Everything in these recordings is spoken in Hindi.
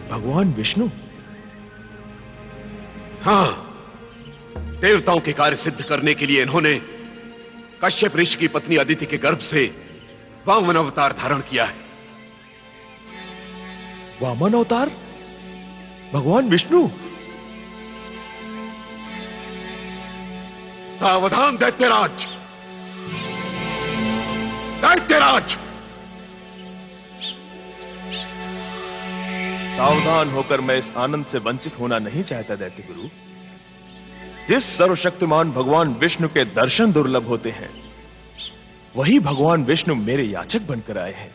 भगवान विष्णु? हाँ, देवताओं के कार्य सिद्ध करने के लिए इन्होंने कश्यप ऋषि की पत्नी अदिति के गर्भ से वामन अवतार धारण किया है। वामन अवतार? भगवान विष्णु? सावधान दैत्यराज! दैत्यराज! सावधान होकर मैं इस आनंद से वंचित होना नहीं चाहता दैत्य गुरु। जिस सर्वशक्तिमान भगवान विष्णु के दर्शन दुर्लभ होते हैं, वही भगवान विष्णु मेरे याचक बनकर आए हैं।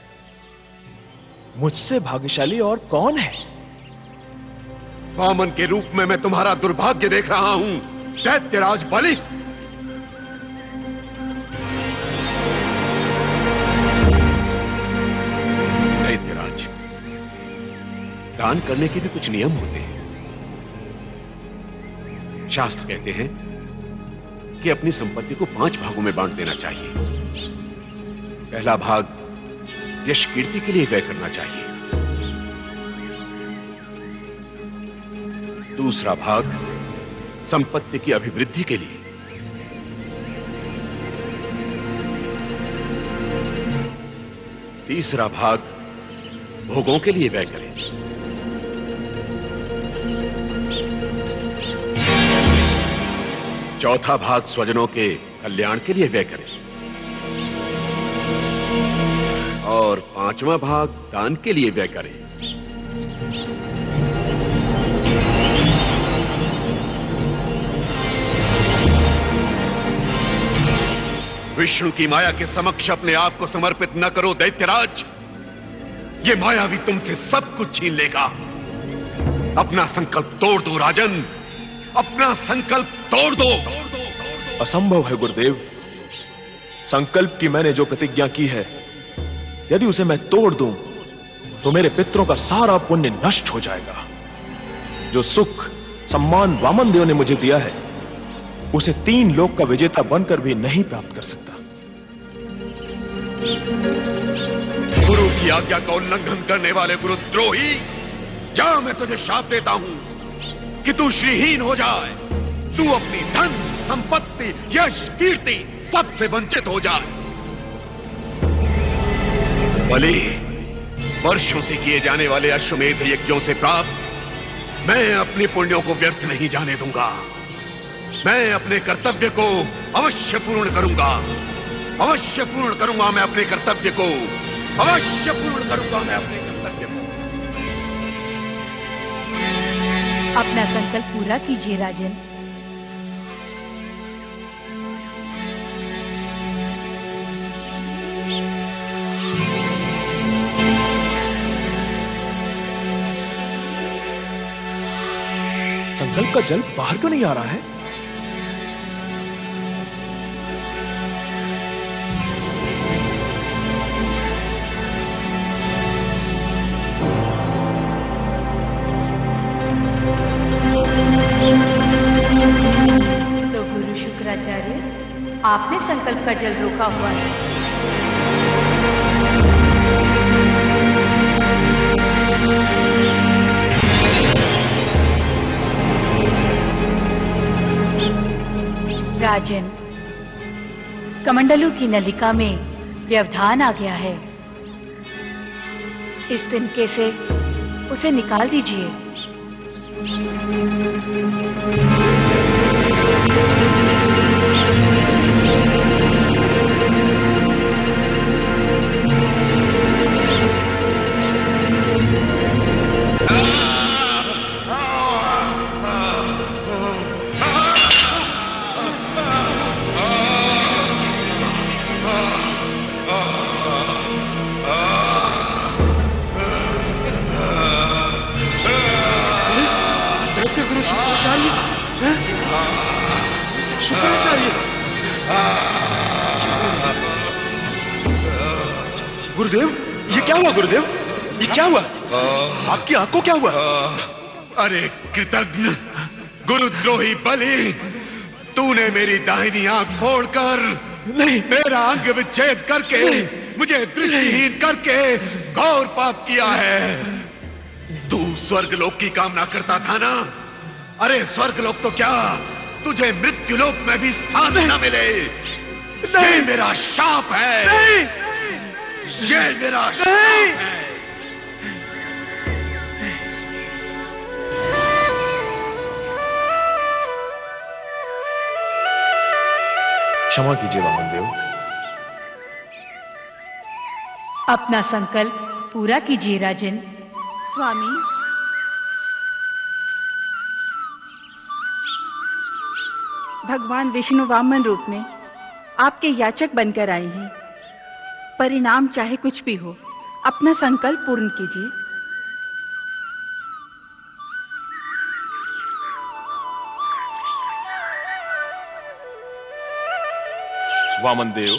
मुझसे भाग्यशाली और कौन है? वामन के रूप में मैं तुम्हारा दुर्भाग्य देख रहा हूं, दैत्यराज बलि। दैत्यराज, दान करने के भी कुछ नियम होते हैं। शास्त्र कहते हैं कि अपनी संपत्ति को 5 भागों में बांट देना चाहिए। पहला भाग यश कीर्ति के लिए व्यय करना चाहिए, दूसरा भाग संपत्ति की अभिवृद्धि के लिए, तीसरा भाग भोगों के लिए व्यय करें, चौथा भाग स्वजनों के कल्याण के लिए व्यय करें और 5वां भाग दान के लिए व्यय करें। विष्णु की माया के समक्ष अपने आप को समर्पित न करो दैत्यराज। ये मायावी तुमसे सब कुछ छीन लेगा। अपना संकल्प तोड़ दो राजन, अपना संकल्प तोड़ दो। असंभव है गुरुदेव। संकल्प की मैंने जो प्रतिज्ञा की है, यदि उसे मैं तोड़ दूं तो मेरे पितरों का सारा पुण्य नष्ट हो जाएगा। जो सुख सम्मान वामन देव ने मुझे दिया है, उसे 3 लोक का विजेता बनकर भी नहीं प्राप्त कर सकता। गुरु की आज्ञा का उल्लंघन करने वाले गुरुद्रोही, जा, मैं तुझे शाप देता हूं कि तू श्रीहीन हो जाए, तू अपनी धन संपत्ति यश कीर्ति सबसे वंचित हो जाए। बलि, वर्षों से किए जाने वाले अश्वमेध यज्ञों से प्राप्त मैं अपने पुण्यों को व्यर्थ नहीं जाने दूंगा। मैं अपने कर्तव्य को अवश्य पूर्ण करूंगा, अवश्य पूर्ण करूंगा मैं अपने कर्तव्य को, अवश्य पूर्ण करूंगा मैं अपने कर्तव्य को। अपना संकल्प पूरा कीजिए राजन। संकल्प का जल बाहर क्यों नहीं आ रहा है? तो गुरु शुक्राचार्य, आपने संकल्प का जल रोका हुआ है। राजन, कमंडलू की नलिका में व्यवधान आ गया है। इस तिनके से उसे निकाल दीजिए। शुक्राचार्य, गुरुदेव, ये क्या हुआ? गुरुदेव, ये क्या हुआ? आपकी आंख को क्या हुआ? अरे कृतघ्न गुरुद्रोही बलि, तूने मेरी दाहिनी आंख फोड़कर नहीं, मेरा अंग विच्छेद करके मुझे दृष्टिहीन करके घोर पाप किया है। तू स्वर्गलोक की कामना करता था ना? अरे स्वर्गलोक तो क्या, तुझे मृत्युलोक में भी स्थान न मिले। ये मेरा शाप है। ये मेरा शाप है। क्षमा कीजिए वामनदेव। अपना संकल्प पूरा कीजिए राजन। स्वामी, भगवान विष्णु वामन रूप में आपके याचक बनकर आए हैं। परिणाम चाहे कुछ भी हो, अपना संकल्प पूर्ण कीजिए। वामनदेव,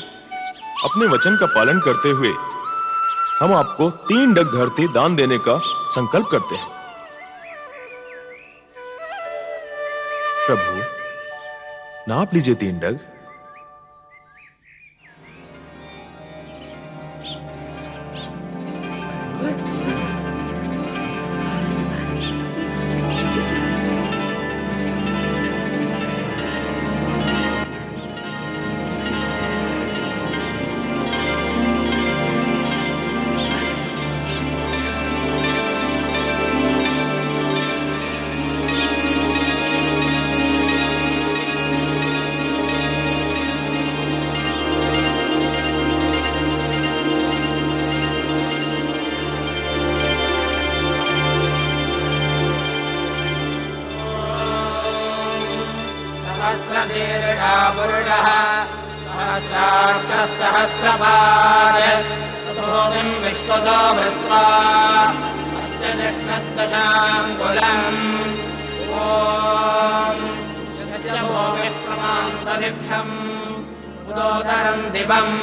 अपने वचन का पालन करते हुए हम आपको 3 डग धरती दान देने का संकल्प करते हैं। प्रभु, नाप लीजिए 3 डग। सहस्रशीर्षापुरुषः सहस्राक्षः सहस्रपाद भूमिं विश्वतो वृत्वा अत्यनिष्ठद्दशाङ्गुलम् ॐ यस्य भूमिः प्रमान्तरिक्षम् उदोदरम् दिवम्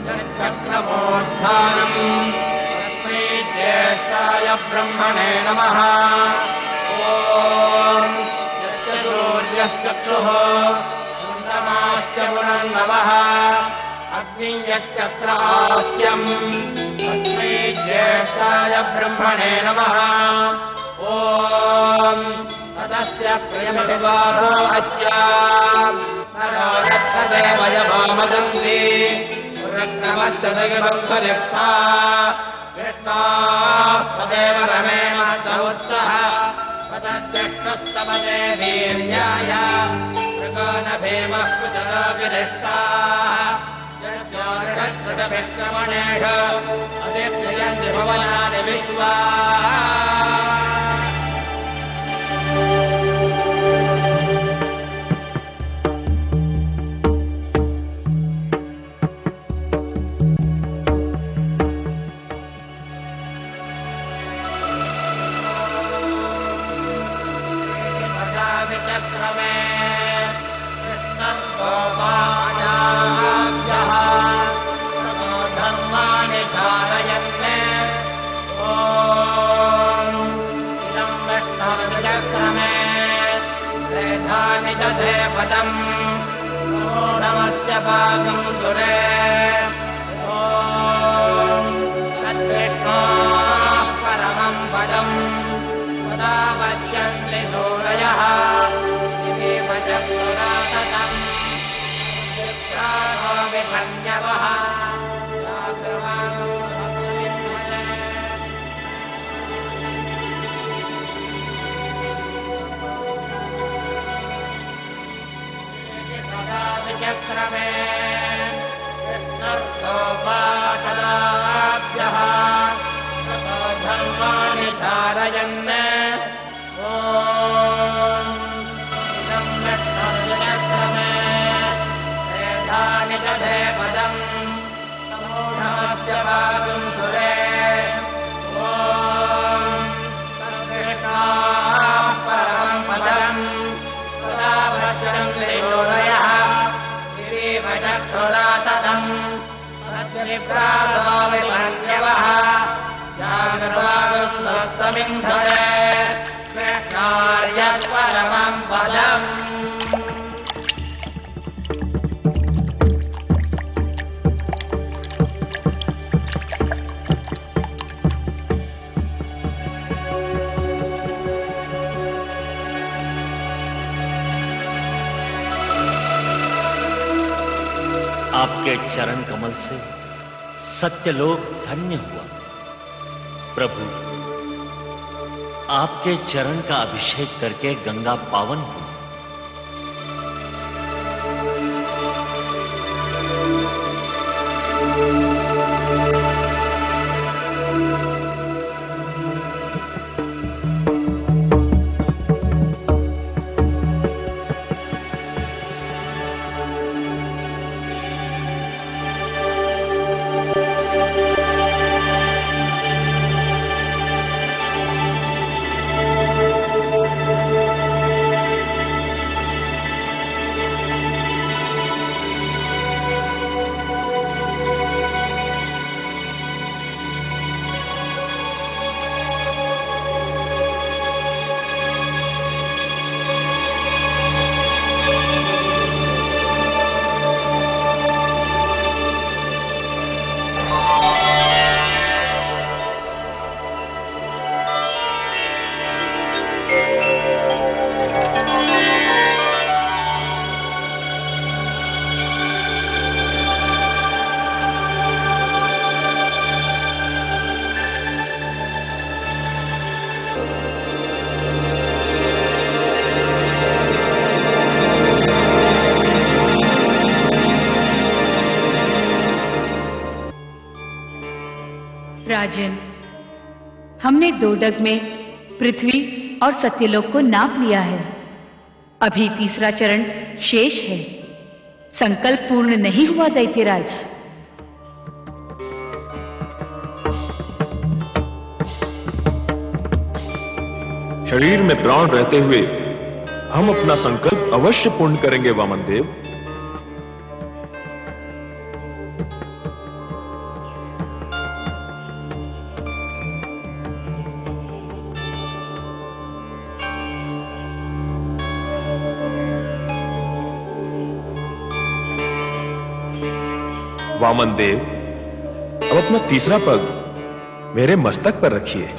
यश्चक्रमोत्थानम् तस्मै ज्येष्ठाय ब्रह्मणे नमः। सूर्यश्चक्षुः चन्द्रमाश्च पुनर्नवः अग्नियश्चक्र आस्यम् तस्मै ज्येष्ठाय ब्रह्मणे नमः। ॐ तदस्य प्रियमिवाहो अस्य नरो यत्र देवयमामदन्ति पुरक्रमस्य दगबन्धरिक्ता कृष्णाः तदेव रमेण तवोत्सः तद्यष्टस्तमदे वीर्याय मृगानभेमः कुचलाभिरिष्टाः यज्ञार्हत्कृतविक्रमणेषु अदित्ययन्ति भुवनानि विश्वा। पदम् नमस्य पाकं सुरे ॐ तद्विष्णोः परमं पदम् सदा पश्यन्ति सूरयः इति वचपुराततम् विपन्यवः चक्रमे कृष्णर्गोपाकलाभ्यः ततो धर्माणि धारयन् ॐ इदं विष्णुर्चक्रमे वेदानि दधे पदम् समूढमस्य भागं सुरे ॐ तद्विष्णोः परमं पदम् सदा पश्यन्ति सूरयः चक्षुराततम् तद्विप्रासोऽविमन्यवः जागर्वागुन्दस्तमिन्धरे कृष्णार्यत्परमं पदम्। आपके चरण कमल से सत्यलोक धन्य हुआ। प्रभु, आपके चरण का अभिषेक करके गंगा पावन हुई। राजन, हमने 2 डग में पृथ्वी और सत्यलोक को नाप लिया है। अभी तीसरा चरण शेष है। संकल्प पूर्ण नहीं हुआ दैत्यराज। शरीर में प्राण रहते हुए हम अपना संकल्प अवश्य पूर्ण करेंगे वामनदेव। वामनदेव, अब अपना तीसरा पग मेरे मस्तक पर रखिए।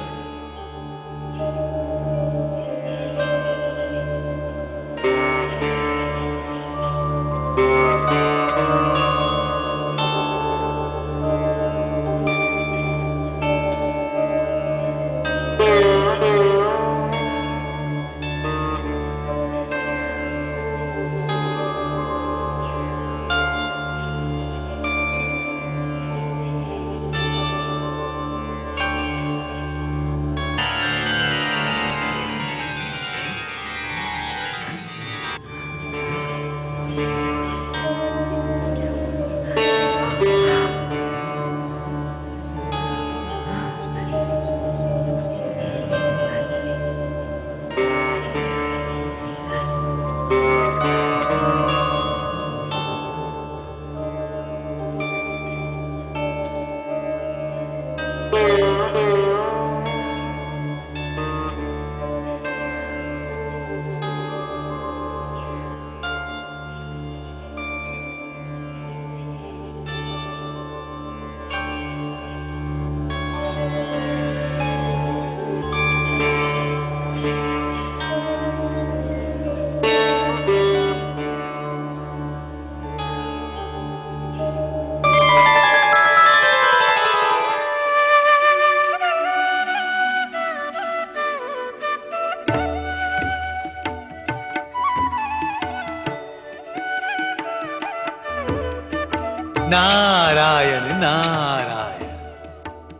नारायण नारायण।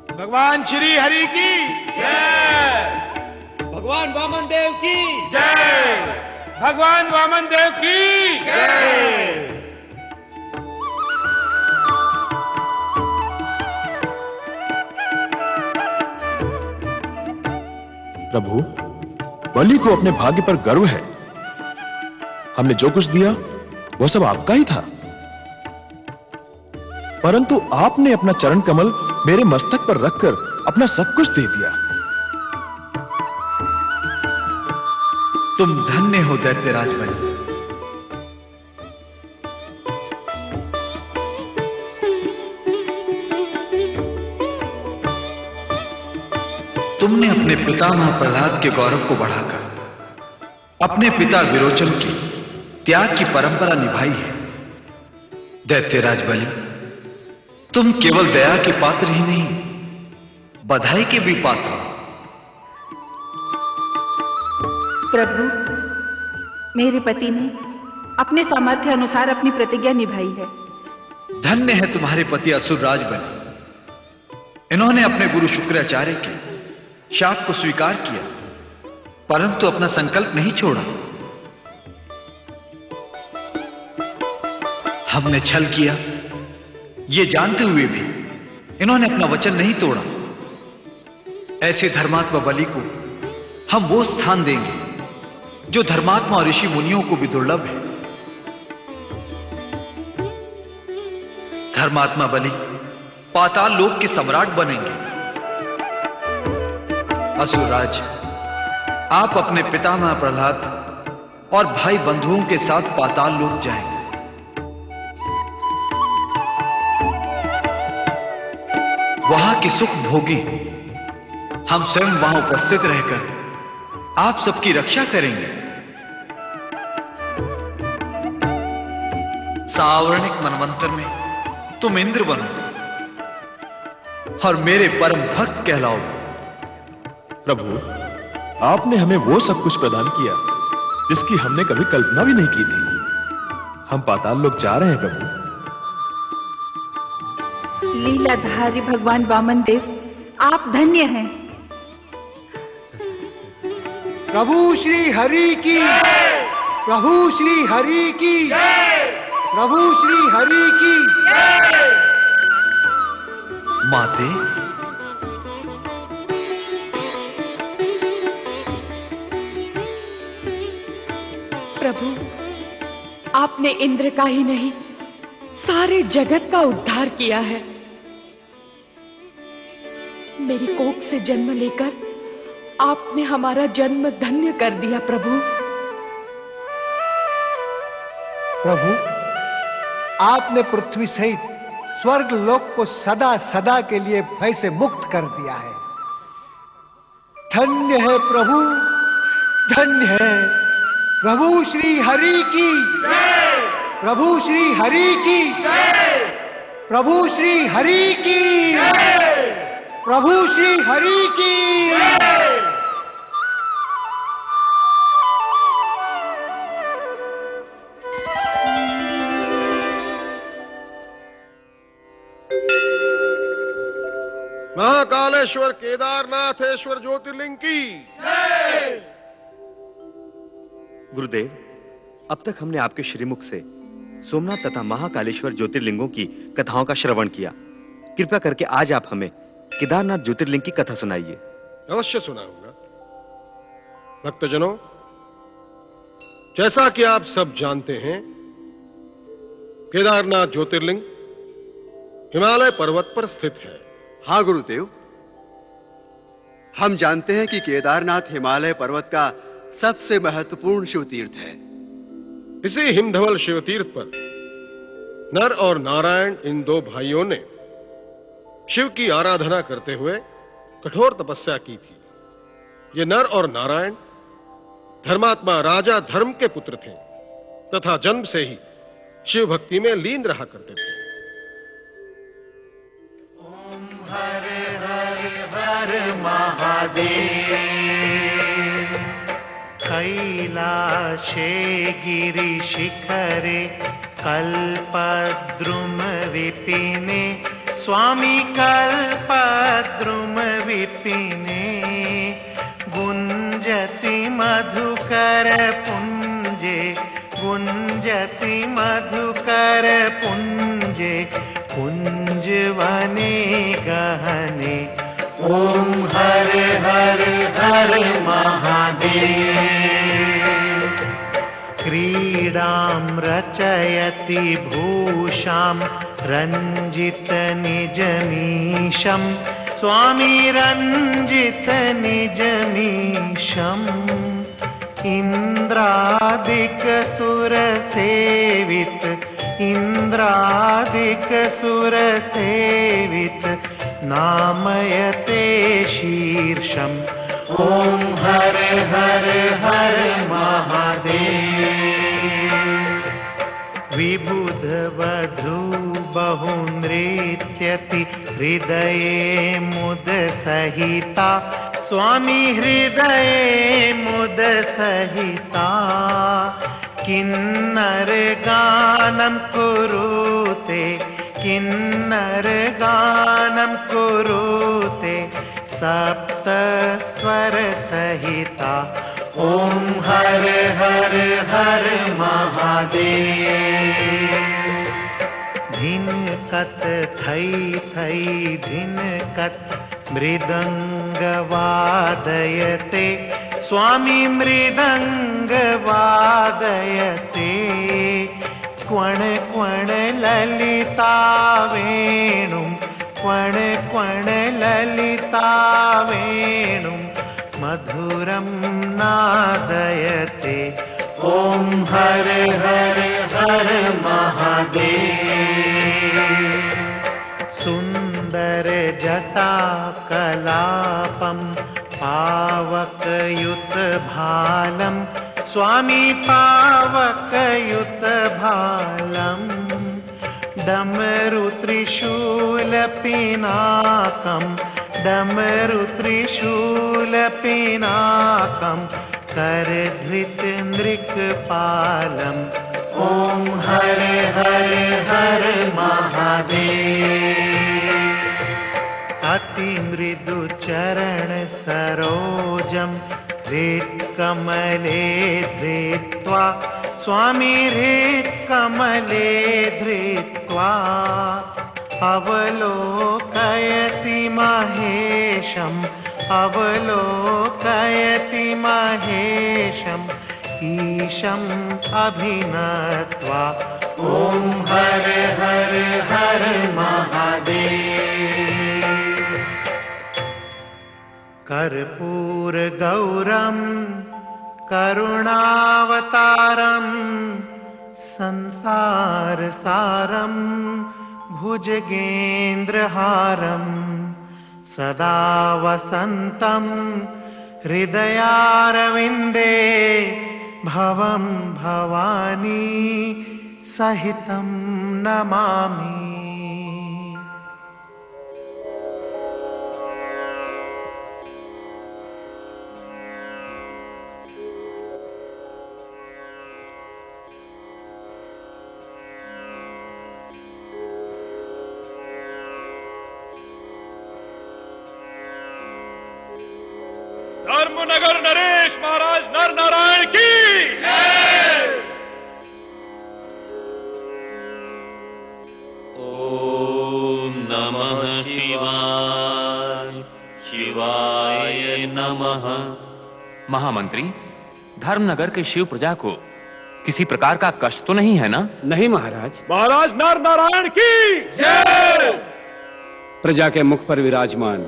भगवान श्री हरि की जय। भगवान वामन देव की जय। भगवान वामन देव की जय। प्रभु, बलि को अपने भाग्य पर गर्व है। हमने जो कुछ दिया वो सब आपका ही था, परंतु आपने अपना चरण कमल मेरे मस्तक पर रखकर अपना सब कुछ दे दिया। तुम धन्य हो दैत्यराज बलि। तुमने अपने पितामह प्रहलाद के गौरव को बढ़ाकर अपने पिता विरोचन की त्याग की परंपरा निभाई है। दैत्यराज बलि, तुम केवल दया के पात्र ही नहीं, बधाई के भी पात्र हो। प्रभु, मेरे पति ने अपने सामर्थ्य अनुसार अपनी प्रतिज्ञा निभाई है। धन्य है तुम्हारे पति असुरराज बलि। इन्होंने अपने गुरु शुक्राचार्य के शाप को स्वीकार किया, परंतु अपना संकल्प नहीं छोड़ा। हमने छल किया, ये जानते हुए भी इन्होंने अपना वचन नहीं तोड़ा। ऐसे धर्मात्मा बलि को हम वो स्थान देंगे जो धर्मात्मा और ऋषि मुनियों को भी दुर्लभ है। धर्मात्मा बलि पाताल लोक के सम्राट बनेंगे। असुरराज, आप अपने पितामह प्रहलाद और भाई बंधुओं के साथ पाताल लोक जाएं। वहां की सुख भोगी हम स्वयं वहां उपस्थित रहकर आप सबकी रक्षा करेंगे। सावर्णिक मनवंतर में तुम इंद्र बनोगे और मेरे परम भक्त कहलाओगे। प्रभु, आपने हमें वो सब कुछ प्रदान किया जिसकी हमने कभी कल्पना भी नहीं की थी। हम पाताल लोक जा रहे हैं प्रभु। लीलाधारी भगवान वामन देव, आप धन्य हैं। प्रभु श्री हरि की, प्रभु श्री हरि की, प्रभु श्री हरि की। माते, प्रभु, आपने इंद्र का ही नहीं सारे जगत का उद्धार किया है। मेरी कोख से जन्म लेकर आपने हमारा जन्म धन्य कर दिया प्रभु। प्रभु, आपने पृथ्वी सहित स्वर्ग लोक को सदा सदा के लिए भय से मुक्त कर दिया है। धन्य है प्रभु, धन्य है। प्रभु श्री हरि की, प्रभु श्री हरि की, प्रभु श्री हरि की, प्रभु श्री हरि की। महाकालेश्वर केदारनाथेश्वर ज्योतिर्लिंग की। गुरुदेव, अब तक हमने आपके श्रीमुख से सोमनाथ तथा महाकालेश्वर ज्योतिर्लिंगों की कथाओं का श्रवण किया। कृपया करके आज आप हमें केदारनाथ ज्योतिर्लिंग की कथा सुनाइए। अवश्य सुनाऊंगा। भक्तजनों, जैसा कि आप सब जानते हैं, केदारनाथ ज्योतिर्लिंग हिमालय पर्वत पर स्थित है। हाँ गुरुदेव, हम जानते हैं कि केदारनाथ हिमालय पर्वत का सबसे महत्वपूर्ण शिव तीर्थ है। इसी हिमधवल शिव तीर्थ पर नर और नारायण, इन दो भाइयों ने शिव की आराधना करते हुए कठोर तपस्या की थी। ये नर और नारायण धर्मात्मा राजा धर्म के पुत्र थे तथा जन्म से ही शिव भक्ति में लीन रहा करते थे। हर हर हर महादेव। कैलाशे गिरिशिखरे कल्पद्रुम विपिने, स्वामी कल्पद्रुम विपिने, गुंजति मधुकर पुंजे, गुंजति मधुकर पुंजे, कुंजवने गहने। ओम हर हर हर महादेव। क्रीडां रचयति भूषां रंजित निजमीशं, स्वामी रंजित निजमीशम्। इंद्रादिक सुर सेवित, इंद्रादिक सुर सेवित, नामयते शीर्षम्। ओम हर हर हर महादेव। बुधवधू बहु नृत्यति हृदये मुद सहिता स्वामी हृदये मुद सहिता किन्नर गानं कुरुते किन्नर गानं कुरुते सप्त स्वर सहिता ओम हर हर हर महादेव धिन कत थई थई धिन कत मृदंग वादयते स्वामी मृदंग वादयते क्वण क्वण ललिता वेणुं क्वण क्वण ललिता वेणुं मधुरं नादयते ओम हर हर हर महादेव सुंदर जटा कलापं पावकयुत भालं स्वामी पावकयुत भालं डमरु त्रिशूल पिनाकं डमरु त्रिशूल पिनाकं करधृत नृकपालम् ओम हर हर हर महादेव अति मृदु चरण सरोजं हृत्कमले धृत्वा स्वामी हृत्कमले धृत्वा अवलोकयति महेशम् अवलोकयति महेशम् ईशम् अभिनत्वा ओम हर हर हर महादेव कर्पूर गौरम करुणावतारम संसार सारम भुजगेन्द्रहारम सदा वसंतं हृदयारविन्दे भवं भवानी सहितं नमामि धर्मनगर नरेश महाराज नर नारायण की जय। ओम नमः शिवाय शिवाय नमः। महामंत्री, धर्मनगर के शिव प्रजा को किसी प्रकार का कष्ट तो नहीं है ना? नहीं महाराज। महाराज नर नारायण की जय। प्रजा के मुख पर विराजमान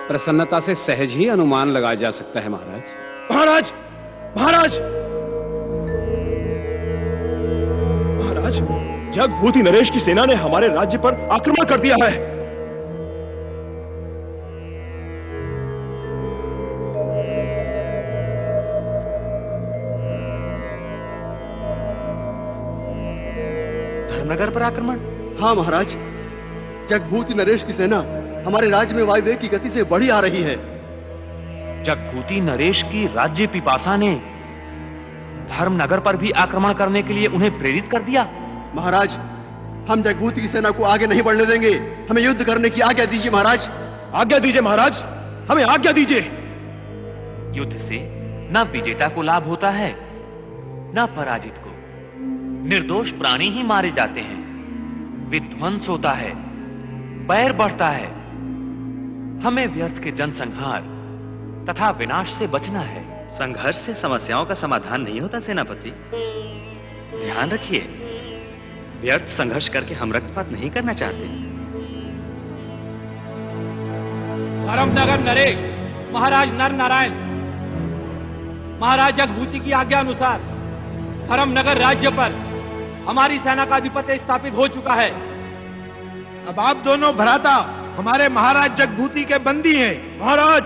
प्रसन्नता से सहज ही अनुमान लगाया जा सकता है महाराज। महाराज महाराज महाराज, जगभूति नरेश की सेना ने हमारे राज्य पर आक्रमण कर दिया है। धर्मनगर पर आक्रमण? हाँ महाराज, जगभूति नरेश की सेना हमारे राज्य में वायुवेग की गति से बढ़ी आ रही है। जगभूति नरेश की राज्य पिपासा ने धर्मनगर पर भी आक्रमण करने के लिए उन्हें प्रेरित कर दिया। महाराज, हम जगभूति की सेना को आगे नहीं बढ़ने देंगे। हमें युद्ध करने की आज्ञा दीजिए महाराज। आज्ञा दीजिए महाराज, हमें आज्ञा दीजिए। युद्ध से न विजेता को लाभ होता है न पराजित को। निर्दोष प्राणी ही मारे जाते हैं, विध्वंस होता है, बैर बढ़ता है। हमें व्यर्थ के जनसंहार तथा विनाश से बचना है। संघर्ष से समस्याओं का समाधान नहीं होता सेनापति। ध्यान रखिए, व्यर्थ संघर्ष करके हम रक्तपात नहीं करना चाहते। धर्मनगर नरेश महाराज नर नारायण महाराज जगभूति की आज्ञा अनुसार धर्मनगर राज्य पर हमारी सेना का आधिपत्य स्थापित हो चुका है। अब आप दोनों भ्राता हमारे महाराज जगभूति के बंदी हैं। महाराज,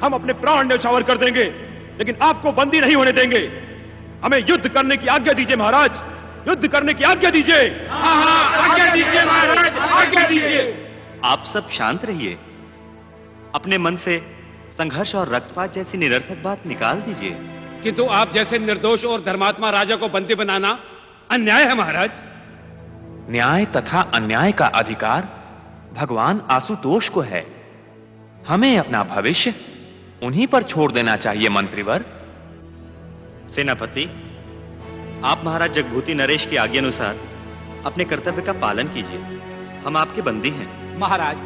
हम अपने प्राण न्यौछावर कर देंगे, लेकिन आपको बंदी नहीं होने देंगे। हमें युद्ध करने की आज्ञा दीजिए महाराज। युद्ध करने की आज्ञा दीजिए। आज्ञा दीजिए महाराज, आज्ञा दीजिए। आप सब शांत रहिए। अपने मन से संघर्ष और रक्तपात जैसी निरर्थक बात निकाल दीजिए। किंतु आप जैसे निर्दोष और धर्मात्मा राजा को बंदी बनाना अन्याय है महाराज। न्याय तथा अन्याय का अधिकार भगवान आशुतोष को है। हमें अपना भविष्य उन्हीं पर छोड़ देना चाहिए मंत्रीवर। सेनापति, आप महाराज जगभूति नरेश की आज्ञा अनुसार अपने कर्तव्य का पालन कीजिए। हम आपके बंदी हैं। महाराज,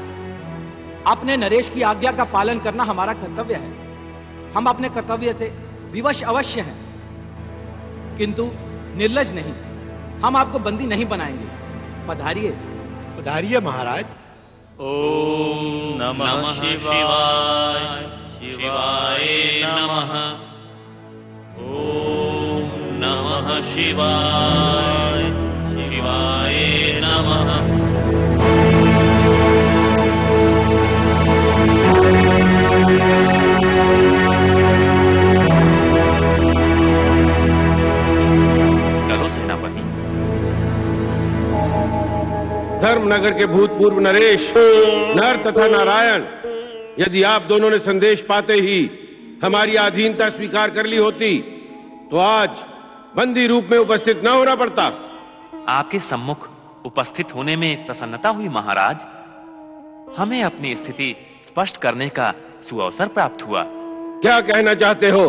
अपने नरेश की आज्ञा का पालन करना हमारा कर्तव्य है। हम अपने कर्तव्य से विवश अवश्य हैं, किंतु निर्लज नहीं। हम आपको बंदी नहीं बनाएंगे। पधारिए। पधारिए महाराज। ओम नमः शिवाय। शिवाय नमः। ओम नमः शिवाय। शिवाय नमः। चलो सेनापति। धर्मनगर के भूतपूर्व नरेश नर तथा नारायण, यदि आप दोनों ने संदेश पाते ही हमारी अधीनता स्वीकार कर ली होती तो आज बंदी रूप में उपस्थित न होना पड़ता। आपके सम्मुख उपस्थित होने में प्रसन्नता हुई महाराज। हमें अपनी स्थिति स्पष्ट करने का सुअवसर प्राप्त हुआ। क्या कहना चाहते हो?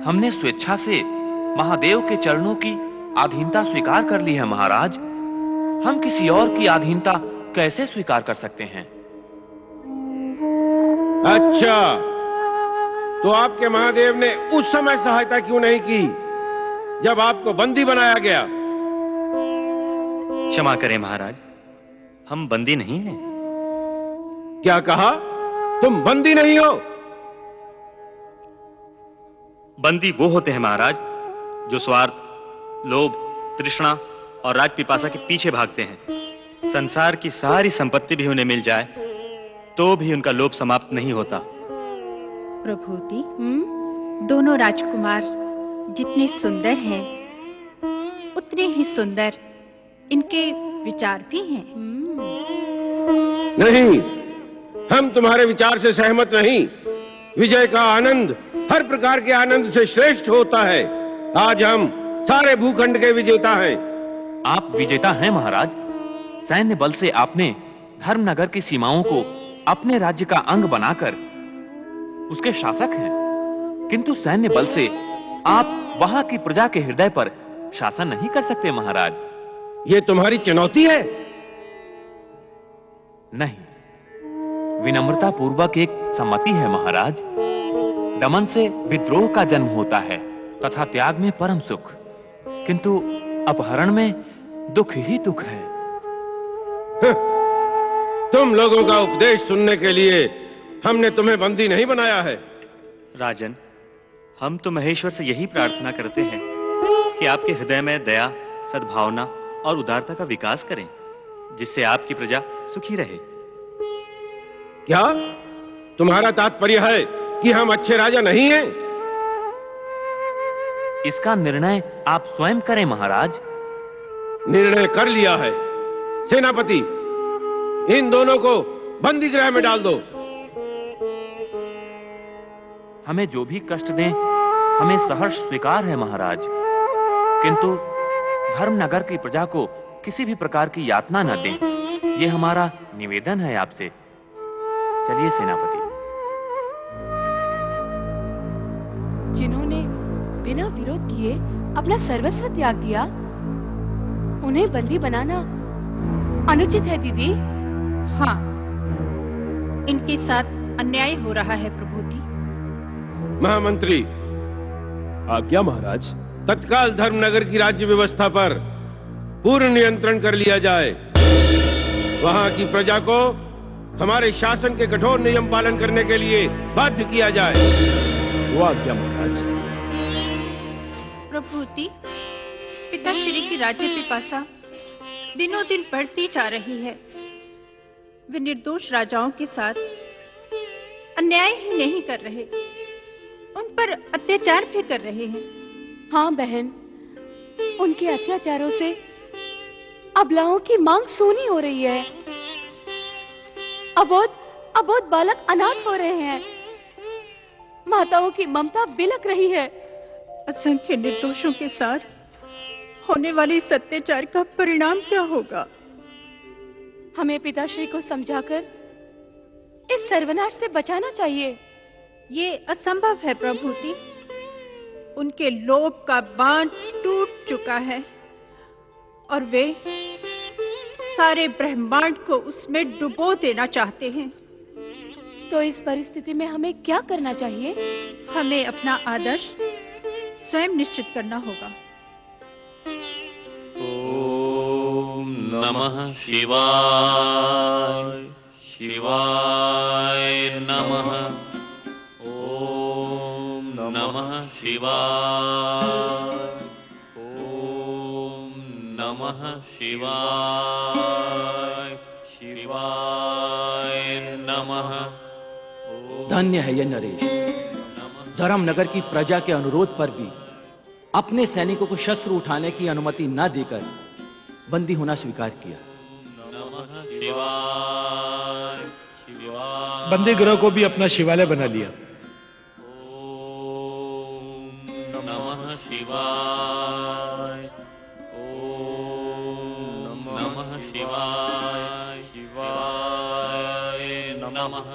हमने स्वेच्छा से महादेव के चरणों की अधीनता स्वीकार कर ली है महाराज। हम किसी और की अधीनता कैसे स्वीकार कर सकते हैं? अच्छा, तो आपके महादेव ने उस समय सहायता क्यों नहीं की जब आपको बंदी बनाया गया? क्षमा करें महाराज, हम बंदी नहीं हैं। क्या कहा? तुम बंदी नहीं हो? बंदी वो होते हैं महाराज जो स्वार्थ, लोभ, तृष्णा और राज पिपासा के पीछे भागते हैं। संसार की सारी संपत्ति भी उन्हें मिल जाए तो भी उनका लोभ समाप्त नहीं होता। प्रभुति, दोनों राजकुमार जितने सुंदर हैं, उतने ही सुंदर इनके विचार भी हैं। नहीं, हम तुम्हारे विचार से सहमत नहीं। विजय का आनंद हर प्रकार के आनंद से श्रेष्ठ होता है। आज हम सारे भूखंड के विजेता हैं। आप विजेता हैं महाराज। सैन्य बल से आपने धर्मनगर की सीमाओं को अपने राज्य का अंग बनाकर उसके शासक हैं, किंतु सैन्य बल से आप वहां की प्रजा के हृदय पर शासन नहीं कर सकते महाराज। ये तुम्हारी चुनौती है? नहीं, विनम्रता पूर्वक एक सम्मति है महाराज। दमन से विद्रोह का जन्म होता है तथा त्याग में परम सुख, किंतु अपहरण में दुख ही दुख है। तुम लोगों का उपदेश सुनने के लिए हमने तुम्हें बंदी नहीं बनाया है। राजन, हम तो महेश्वर से यही प्रार्थना करते हैं कि आपके हृदय में दया, सद्भावना और उदारता का विकास करें, जिससे आपकी प्रजा सुखी रहे। क्या तुम्हारा तात्पर्य है कि हम अच्छे राजा नहीं हैं? इसका निर्णय आप स्वयं करें महाराज। निर्णय कर लिया है। सेनापति, इन दोनों को बंदी गृह में डाल दो। हमें जो भी कष्ट दें हमें सहर्ष स्वीकार है महाराज, किंतु धर्मनगर की प्रजा को किसी भी प्रकार की यातना न दें, ये हमारा निवेदन है आपसे। चलिए सेनापति। जिन्होंने बिना विरोध किए अपना सर्वस्व त्याग दिया, उन्हें बंदी बनाना अनुचित है दीदी। हाँ, इनके साथ अन्याय हो रहा है प्रभुति। महामंत्री, आज्ञा महाराज। तत्काल धर्मनगर की राज्य व्यवस्था पर पूर्ण नियंत्रण कर लिया जाए। वहां की प्रजा को हमारे शासन के कठोर नियम पालन करने के लिए बाध्य किया जाए। वो आज्ञा महाराज। प्रभुति, पिताश्री की राज्य पिपासा दिनों दिन बढ़ती जा रही है। वे निर्दोष राजाओं के साथ अन्याय ही नहीं कर रहे, उन पर अत्याचार भी कर रहे हैं। हाँ बहन, उनके अत्याचारों से अबलाओं की मांग सूनी हो रही है। अबोध बालक अनाथ हो रहे हैं। माताओं की ममता बिलक रही है। असंख्य निर्दोषों के साथ होने वाले इस अत्याचार का परिणाम क्या होगा? हमें पिताश्री को समझाकर इस सर्वनाश से बचाना चाहिए। ये असंभव है प्रभुति। उनके लोभ का बांध टूट चुका है और वे सारे ब्रह्मांड को उसमें डुबो देना चाहते हैं। तो इस परिस्थिति में हमें क्या करना चाहिए? हमें अपना आदर्श स्वयं निश्चित करना होगा। ओम नमः शिवाय, शिवाय नमः। ओम नमः शिवाय, ओम नमः शिवाय, शिवाय नमः। धन्य है ये नरेश, धर्मनगर की प्रजा के अनुरोध पर भी अपने सैनिकों को शस्त्र उठाने की अनुमति न देकर बंदी होना स्वीकार किया। बंदी गृह को भी अपना शिवालय बना लिया। नमः शिवाय, ओम नमः शिवाय, शिवाय नमः।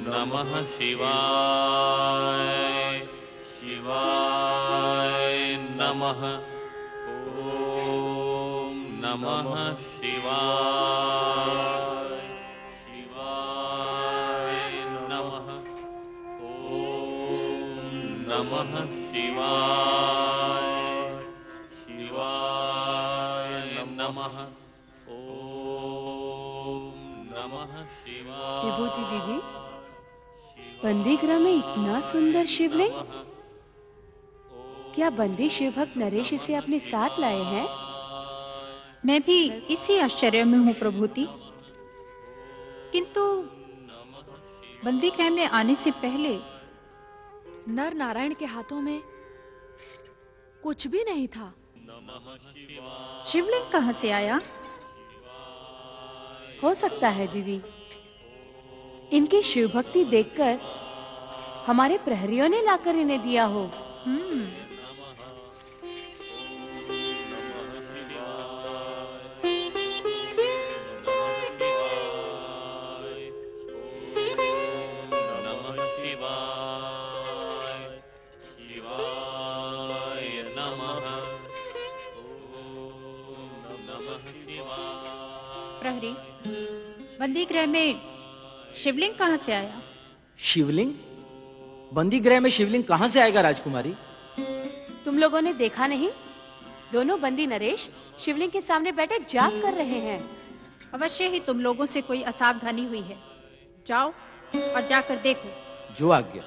नमः शिवाय, शिवाय नमः। ओम नमः शिवाय, शिवाय नमः। ओम नमः शिवाय, शिवाय नमः। ओम नमः शिवाय। विभूति दीदी, बंदी गृह में इतना सुंदर शिवलिंग, क्या बंदी शिवभक्त नरेश इसे अपने साथ लाए हैं? मैं भी इसी आश्चर्य में हूँ प्रभुति। किंतु बंदी गृह में आने से पहले नर नारायण के हाथों में कुछ भी नहीं था। शिवलिंग कहाँ से आया? हो सकता है दीदी, इनकी शिव भक्ति देखकर हमारे प्रहरियों ने लाकर इन्हें दिया हो। प्रहरी, बंदी गृह में शिवलिंग कहाँ से आया? शिवलिंग? बंदी गृह में शिवलिंग कहाँ से आएगा राजकुमारी? तुम लोगों ने देखा नहीं? दोनों बंदी नरेश शिवलिंग के सामने बैठे जाप कर रहे हैं। अवश्य ही तुम लोगों से कोई असावधानी हुई है। जाओ और जाकर देखो। जो आज्ञा।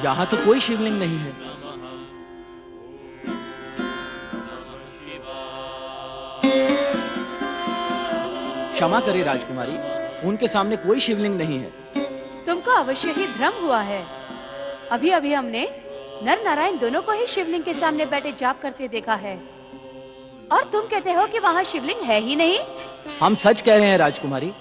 यहाँ तो कोई शिवलिंग नहीं है। क्षमा करे राजकुमारी, उनके सामने कोई शिवलिंग नहीं है। तुमको अवश्य ही भ्रम हुआ है। अभी अभी हमने नर नारायण दोनों को ही शिवलिंग के सामने बैठे जाप करते देखा है, और तुम कहते हो कि वहाँ शिवलिंग है ही नहीं। हम सच कह रहे हैं राजकुमारी।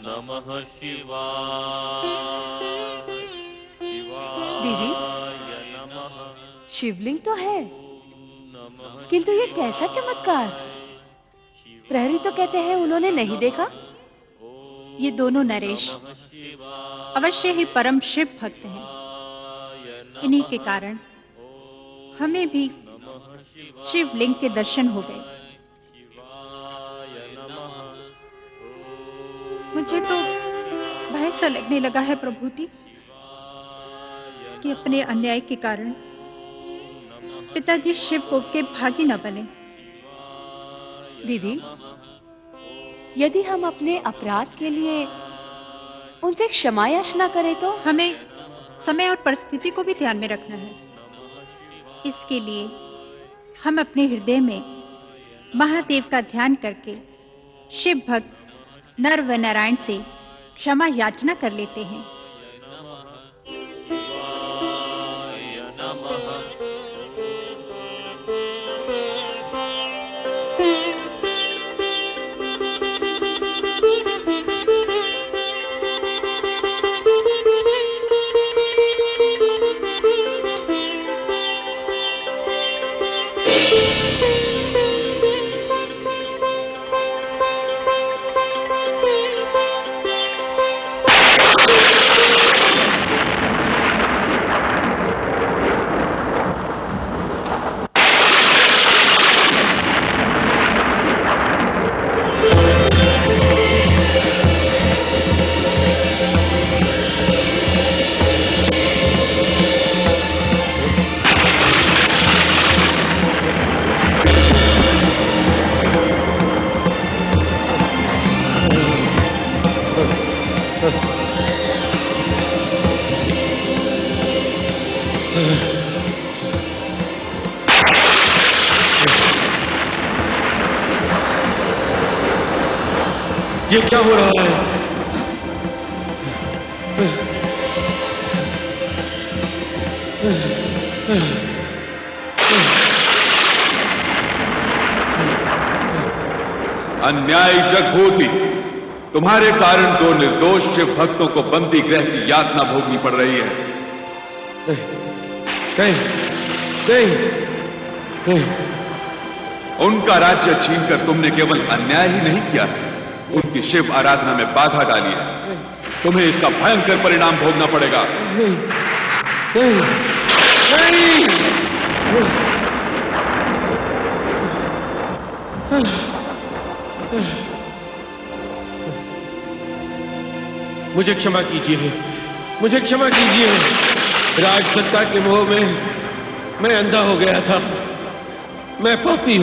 नमः शिवाय, दीदी, शिवलिंग तो है, किंतु ये कैसा चमत्कार? प्रहरी तो कहते हैं उन्होंने नहीं देखा। ये दोनों नरेश अवश्य ही परम शिव भक्त हैं। इन्हीं के कारण हमें भी शिवलिंग के दर्शन हो गए। मुझे तो भय सा लगने लगा है प्रभुति कि अपने अन्याय के कारण पिताजी शिव कोप के भागी न बने। दीदी, यदि हम अपने अपराध के लिए उनसे क्षमा याचना करें तो? हमें समय और परिस्थिति को भी ध्यान में रखना है। इसके लिए हम अपने हृदय में महादेव का ध्यान करके शिव भक्त नर व नारायण से क्षमा याचना कर लेते हैं। ये क्या हो रहा है? अन्याय जगभूति, तुम्हारे कारण दो निर्दोष शिव भक्तों को बंदी गृह की यातना भोगनी पड़ रही है। नहीं। उनका राज्य छीनकर तुमने केवल अन्याय ही नहीं किया है, उनकी शिव आराधना में बाधा डाली है। तुम्हें इसका भयंकर परिणाम भोगना पड़ेगा। मुझे क्षमा कीजिए, मुझे क्षमा कीजिए। राज सत्ता के मोह में मैं अंधा हो गया था। मैं पापी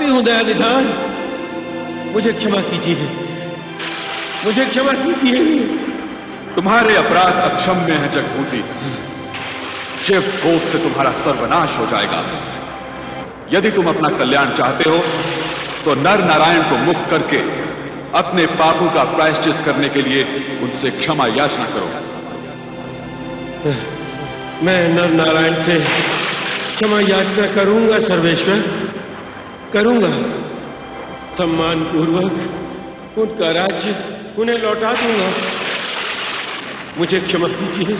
हूं दया निधान। मुझे क्षमा कीजिए, मुझे क्षमा कीजिए। तुम्हारे अपराध अक्षम्य हैं जगभूति। शिव कोप से तुम्हारा सर्वनाश हो जाएगा। यदि तुम अपना कल्याण चाहते हो तो नर नारायण को मुक्त करके अपने पापों का प्रायश्चित करने के लिए उनसे क्षमा याचना करो। मैं नर नारायण से क्षमा याचना करूंगा सर्वेश्वर, करूंगा। सम्मान पूर्वक उनका राज्य उन्हें लौटा दूंगा। मुझे क्षमा कीजिए,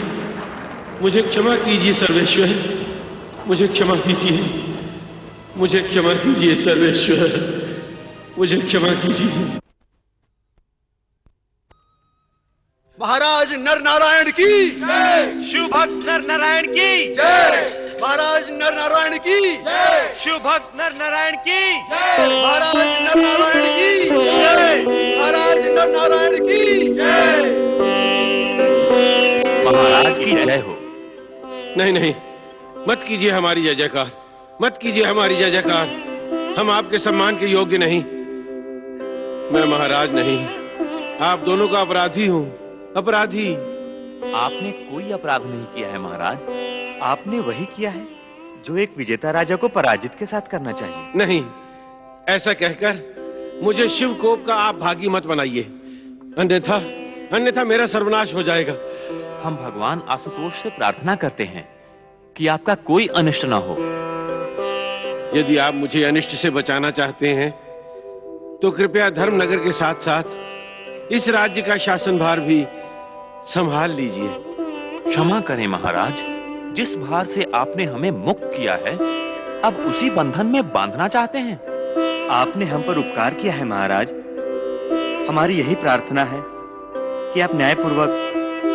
मुझे क्षमा कीजिए सर्वेश्वर, मुझे क्षमा कीजिए, मुझे क्षमा कीजिए सर्वेश्वर, मुझे क्षमा कीजिए। महाराज नर नारायण की जय। शिव भक्त नर नारायण की जय। महाराज नर नारायण की जय। शिव भक्त नर नारायण की जय। महाराज नर नारायण की जय। महाराज नर नारायण की जय। महाराज की जय हो। नहीं, मत कीजिए हमारी जय जयकार, मत कीजिए हमारी जय जयकार। हम आपके सम्मान के योग्य नहीं। मैं महाराज नहीं, आप दोनों का अपराधी हूं, अपराधी। आपने कोई अपराध नहीं किया है महाराज। आपने वही किया है जो एक विजेता राजा को पराजित के साथ करना चाहिए। नहीं, ऐसा कहकर मुझे शिव कोप का आप भागी मत बनाइए, अन्यथा मेरा सर्वनाश हो जाएगा। हम भगवान आशुतोष से प्रार्थना करते हैं कि आपका कोई अनिष्ट ना हो। यदि आप मुझे अनिष्ट से बचाना चाहते हैं तो कृपया धर्मनगर के साथ साथ इस राज्य का शासनभार भी संभाल लीजिए। क्षमा करें महाराज, जिस भार से आपने हमें मुक्त किया है अब उसी बंधन में बांधना चाहते हैं। आपने हम पर उपकार किया है महाराज। हमारी यही प्रार्थना है कि आप न्यायपूर्वक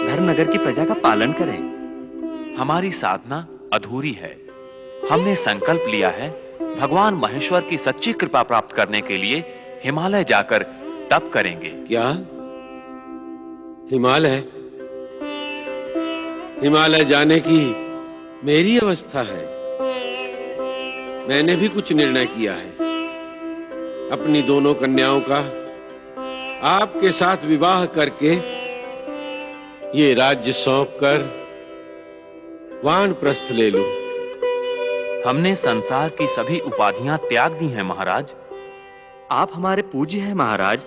धर्मनगर की प्रजा का पालन करें। हमारी साधना अधूरी है। हमने संकल्प लिया है भगवान महेश्वर की सच्ची कृपा प्राप्त करने के लिए हिमालय जाकर तप करेंगे। क्या हिमालय? हिमालय जाने की मेरी अवस्था है। मैंने भी कुछ निर्णय किया है। अपनी दोनों कन्याओं का आपके साथ विवाह करके ये राज्य सौंपकर वानप्रस्थ ले लूं। हमने संसार की सभी उपाधियां त्याग दी हैं महाराज। आप हमारे पूज्य हैं महाराज।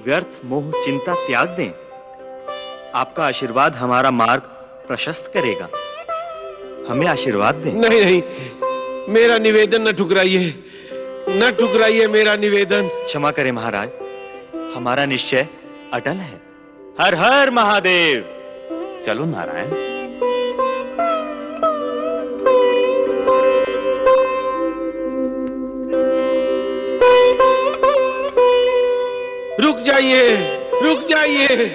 व्यर्थ मोह चिंता त्याग दें। आपका आशीर्वाद हमारा मार्ग प्रशस्त करेगा। हमें आशीर्वाद दें। नहीं नहीं, मेरा निवेदन न ठुकराइए, न ठुकराइए मेरा निवेदन। क्षमा करें महाराज, हमारा निश्चय अटल है। हर हर महादेव। चलो नारायण। रुक जाइए, रुक जाइए।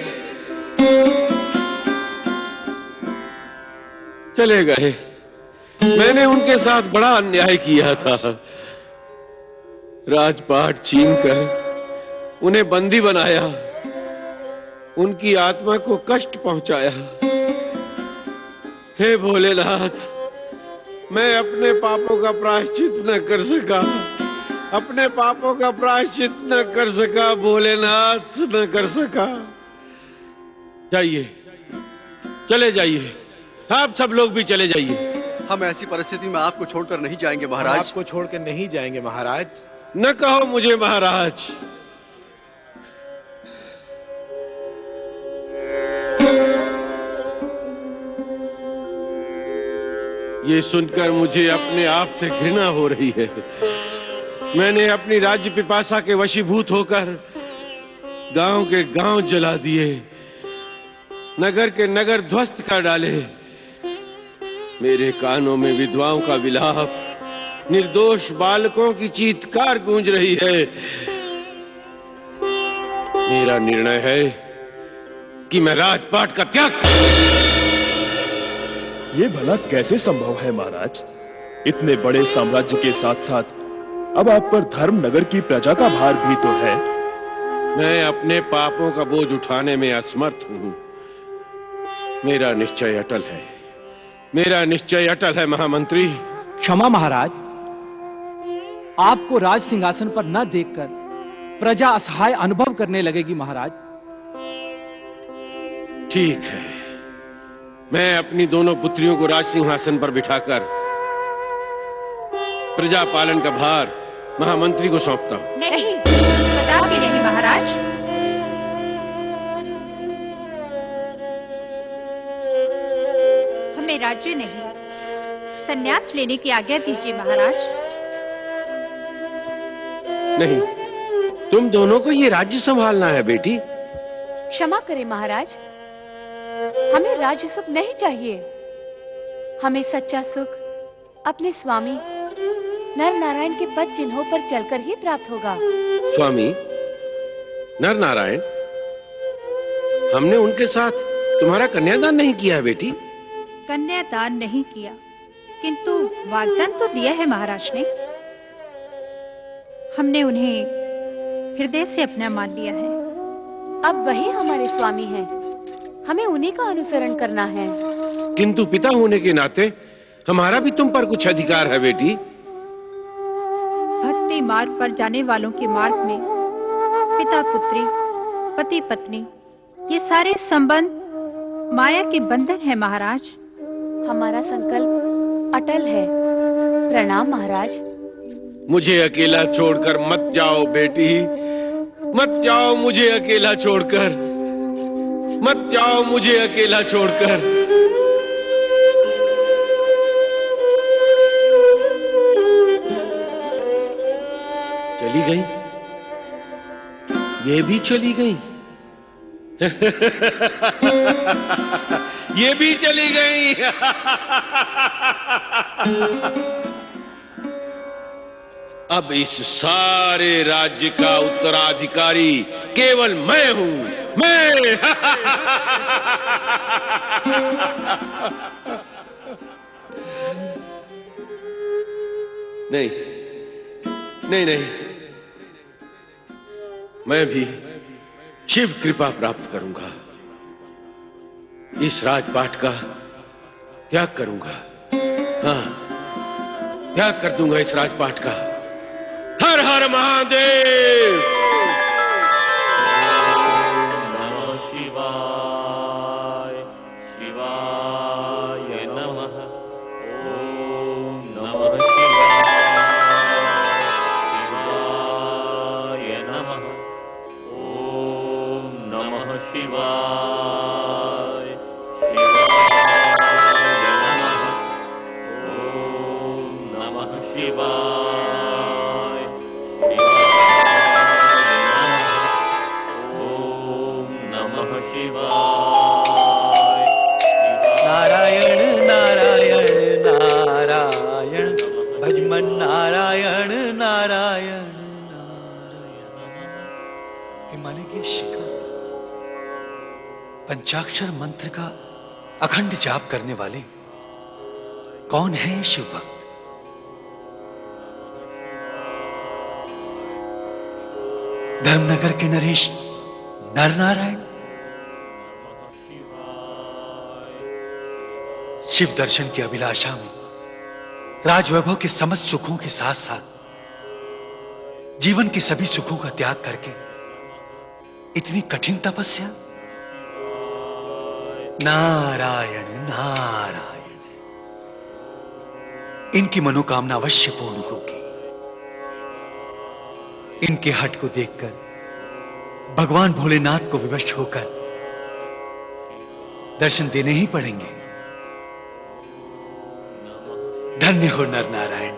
चले गए। मैंने उनके साथ बड़ा अन्याय किया था। राजपाट छीनकर उन्हें बंदी बनाया, उनकी आत्मा को कष्ट पहुंचाया। हे भोलेनाथ, मैं अपने पापों का प्रायश्चित न कर सका, अपने पापों का प्रायश्चित न कर सका भोलेनाथ, न कर सका। जाइए, चले जाइए, आप सब लोग भी चले जाइए। हम ऐसी परिस्थिति में आपको छोड़कर नहीं जाएंगे महाराज। आपको छोड़कर नहीं जाएंगे महाराज। न कहो मुझे महाराज। ये सुनकर मुझे अपने आप से घृणा हो रही है। मैंने अपनी राज्य पिपासा के वशीभूत होकर गांव के गांव जला दिए, नगर के नगर ध्वस्त कर डाले। मेरे कानों में विधवाओं का विलाप, निर्दोष बालकों की चीत्कार गूंज रही है। मेरा निर्णय है कि मैं राजपाट का त्याग करूं। ये भला कैसे संभव है महाराज? इतने बड़े साम्राज्य के साथ साथ अब आप पर धर्मनगर की प्रजा का भार भी तो है। मैं अपने पापों का बोझ उठाने में असमर्थ हूं। मेरा निश्चय अटल है, मेरा निश्चय अटल है महामंत्री। क्षमा महाराज, आपको राज सिंहासन पर न देखकर प्रजा असहाय अनुभव करने लगेगी महाराज। ठीक है, मैं अपनी दोनों पुत्रियों को राज सिंहासन पर बिठाकर प्रजा पालन का भार महामंत्री को सौंपता हूं। नहीं, कदापि नहीं महाराज। हमें राज्य नहीं, संन्यास लेने की आज्ञा दीजिए महाराज। नहीं, तुम दोनों को ये राज्य संभालना है बेटी। क्षमा करें महाराज, हमें राज्य सुख नहीं चाहिए। हमें सच्चा सुख अपने स्वामी नर नारायण के पद चिन्हों पर चलकर ही प्राप्त होगा। स्वामी नर नारायण, हमने उनके साथ तुम्हारा कन्यादान नहीं किया है बेटी। कन्यादान नहीं किया, किंतु वाग्दान तो दिया है महाराज ने। हमने उन्हें हृदय से अपना मान लिया है। अब वही हमारे स्वामी हैं, हमें उन्हीं का अनुसरण करना है। किंतु पिता होने के नाते हमारा भी तुम पर कुछ अधिकार है बेटी। भक्ति मार्ग पर जाने वालों के मार्ग में पिता पुत्री, पति पत्नी, ये सारे संबंध माया के बंधन है महाराज। हमारा संकल्प अटल है। प्रणाम महाराज। मुझे अकेला छोड़कर मत जाओ बेटी, मत जाओ मुझे अकेला छोड़कर, मत जाओ मुझे अकेला छोड़कर। चली गई, ये भी चली गई। ये भी चली गई। अब इस सारे राज्य का उत्तराधिकारी केवल मैं हूं, मैं। नहीं नहीं नहीं, मैं भी शिव कृपा प्राप्त करूंगा, इस राजपाट का त्याग करूंगा। हाँ, त्याग कर दूंगा इस राजपाट का। हर हर महादेव। नमः शिवाय, शिवाय नमः। ओम नमः शिवाय, शिवाय नमः। ओम नमः शिवाय, शिवाय नमः। ओम नमः शिवाय। नारायण नारायण नारायण, भजमन नारायण नारायण नारायण। हिमालय की शिखर पंचाक्षर मंत्र का अखंड जाप करने वाले कौन है ये शिव भक्त? धर्मनगर के नरेश नर नारायण। शिव दर्शन की अभिलाषा में राजवैभव के समस्त सुखों के साथ साथ जीवन के सभी सुखों का त्याग करके इतनी कठिन तपस्या। नारायण नारायण, इनकी मनोकामना अवश्य पूर्ण होगी। इनके हट को देखकर भगवान भोलेनाथ को विवश होकर दर्शन देने ही पड़ेंगे। धन्य हो नर नारायण,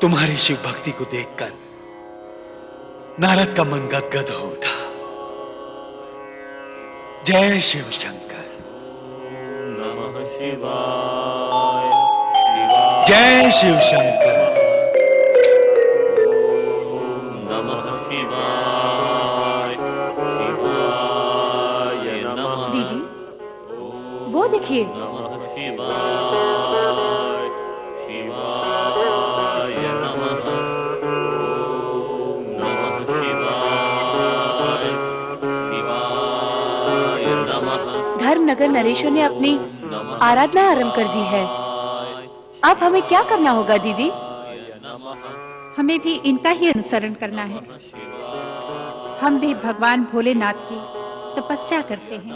तुम्हारी शिव भक्ति को देखकर नारद का मन गदगद हो उठा। जय शिव शंकर। नमः शिवाय, जय शिव शंकर। नमः शिवाय, शिवाय नमः। दीदी, वो देखिए। नमः शिवाय, शिवाय नमः। ओम नमः शिवाय, शिवाय नमः। धर्मनगर नरेशों ने अपनी आराधना आरंभ कर दी है। अब हमें क्या करना होगा दीदी? हमें भी इनका ही अनुसरण करना है। हम भी भगवान भोलेनाथ की तपस्या करते हैं।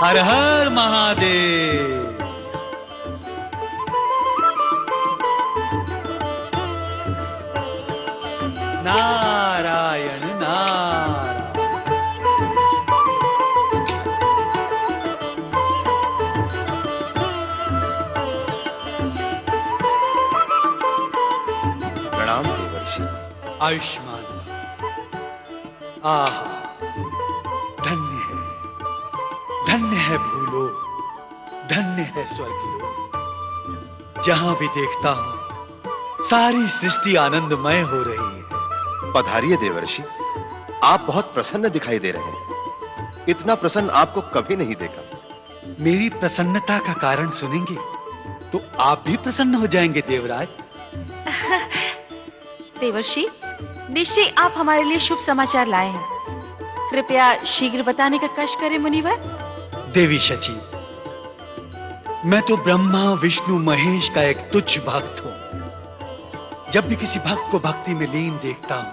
हर हर महादेव। नारायण नारायण। प्रणाम देवर्षि। आयुष्मान। आहा, धन्य है, धन्य है भूलोक, धन्य है स्वर्गलोक। जहां भी देखता हूं सारी सृष्टि आनंदमय हो रही है। पधारिए देवर्षि, आप बहुत प्रसन्न दिखाई दे रहे हैं। इतना प्रसन्न आपको कभी नहीं देखा। मेरी प्रसन्नता का कारण सुनेंगे तो आप भी प्रसन्न हो जाएंगे देवराज। देवर्षि, निश्चय आप हमारे लिए शुभ समाचार लाए हैं। कृपया शीघ्र बताने का कष्ट करें मुनिवर। देवी शची, मैं तो ब्रह्मा विष्णु महेश का एक तुच्छ भक्त हूं। जब भी किसी भक्त को भक्ति में लीन देखता हूं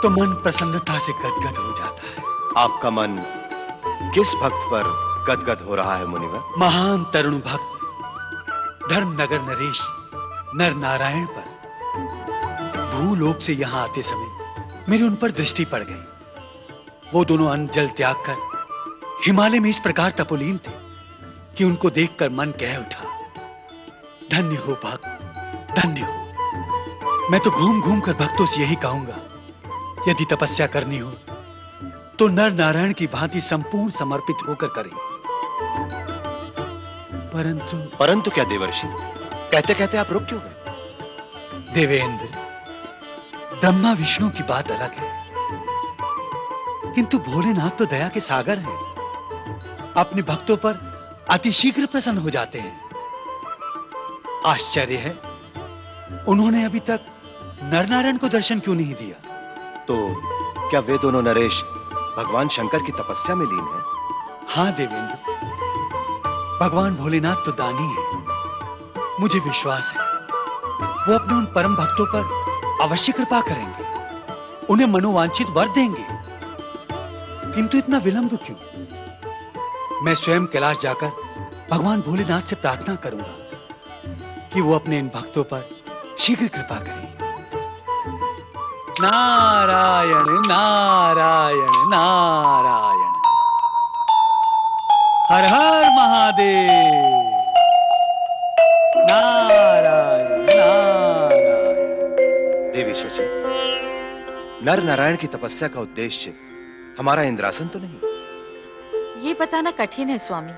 तो मन प्रसन्नता से गदगद हो जाता है। आपका मन किस भक्त पर गदगद हो रहा है मुनिवर? महान तरुण भक्त धर्मनगर नरेश नर नारायण पर भूलोक से यहां आते समय मेरी उन पर दृष्टि पड़ गई। वो दोनों अन्न जल त्याग कर हिमालय में इस प्रकार तपोलीन थे कि उनको देखकर मन कह उठा, धन्य हो भक्त, धन्य हो। मैं तो घूम घूम कर भक्तों से यही कहूंगा, यदि तपस्या करनी हो तो नर नारायण की भांति संपूर्ण समर्पित होकर करें। परंतु क्या देवर्षि, कहते कहते आप रुक क्यों गए? देवेंद्र, ब्रह्मा विष्णु की बात अलग है, किंतु भोलेनाथ तो दया के सागर हैं। अपने भक्तों पर अतिशीघ्र प्रसन्न हो जाते हैं। आश्चर्य है, उन्होंने अभी तक नरनारायण को दर्शन क्यों नहीं दिया? तो क्या वे दोनों नरेश भगवान शंकर की तपस्या में लीन हैं? हाँ देवेंद्र, भगवान भोलेनाथ तो दानी है। मुझे विश्वास है वो अपने उन परम भक्तों पर अवश्य कृपा करेंगे, उन्हें मनोवांछित वर देंगे। किंतु इतना विलंब क्यों? मैं स्वयं कैलाश जाकर भगवान भोलेनाथ से प्रार्थना करूंगा कि वो अपने इन भक्तों पर शीघ्र कृपा करें। नारायण नारायण नारायण, हर हर महादेव। नारायण नारायण। देवी शची, नर नारायण की तपस्या का उद्देश्य हमारा इंद्रासन तो नहीं? ये बताना कठिन है स्वामी,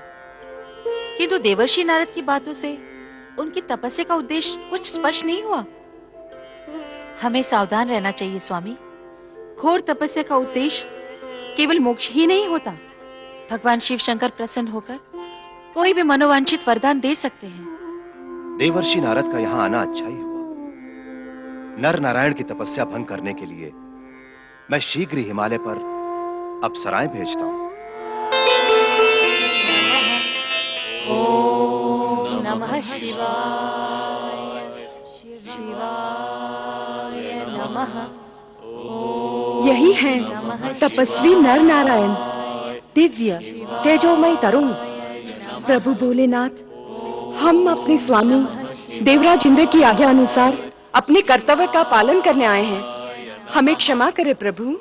किंतु देवर्षि नारद की बातों से उनकी तपस्या का उद्देश्य कुछ स्पष्ट नहीं हुआ। हमें सावधान रहना चाहिए स्वामी। घोर तपस्या का उद्देश्य केवल मोक्ष ही नहीं होता। भगवान शिव शंकर प्रसन्न होकर कोई भी मनोवांछित वरदान दे सकते हैं। देवर्षि नारद का यहाँ आना अच्छा ही हुआ। नर नारायण की तपस्या भंग करने के लिए मैं शीघ्र ही हिमालय पर अप्सराएं भेजता हूँ। ओम नमः शिवाय, शिवाय नमः। यही है तपस्वी नर नारायण, दिव्य तेजोमय तरुण। प्रभु भोलेनाथ, हम अपने स्वामी देवराज इंद्र की आज्ञा अनुसार अपने कर्तव्य का पालन करने आए हैं। हमें क्षमा करें प्रभु।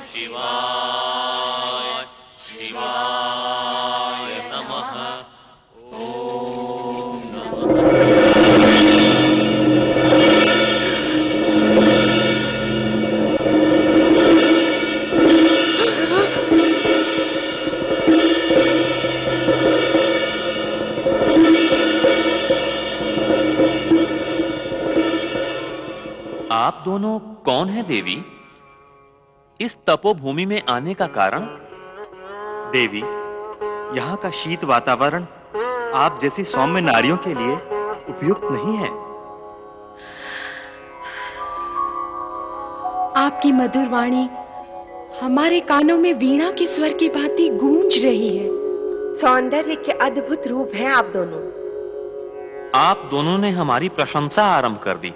शिवाय, शिवाय नमः। दोनों कौन हैं देवी? इस तपोभूमि में आने का कारण? देवी, यहाँ का शीत वातावरण आप जैसी सौम्य नारियों के लिए उपयुक्त नहीं है। आपकी मधुर वाणी हमारे कानों में वीणा के स्वर की भांति गूंज रही है। सौंदर्य के अद्भुत रूप हैं आप दोनों। आप दोनों ने हमारी प्रशंसा आरंभ कर दी,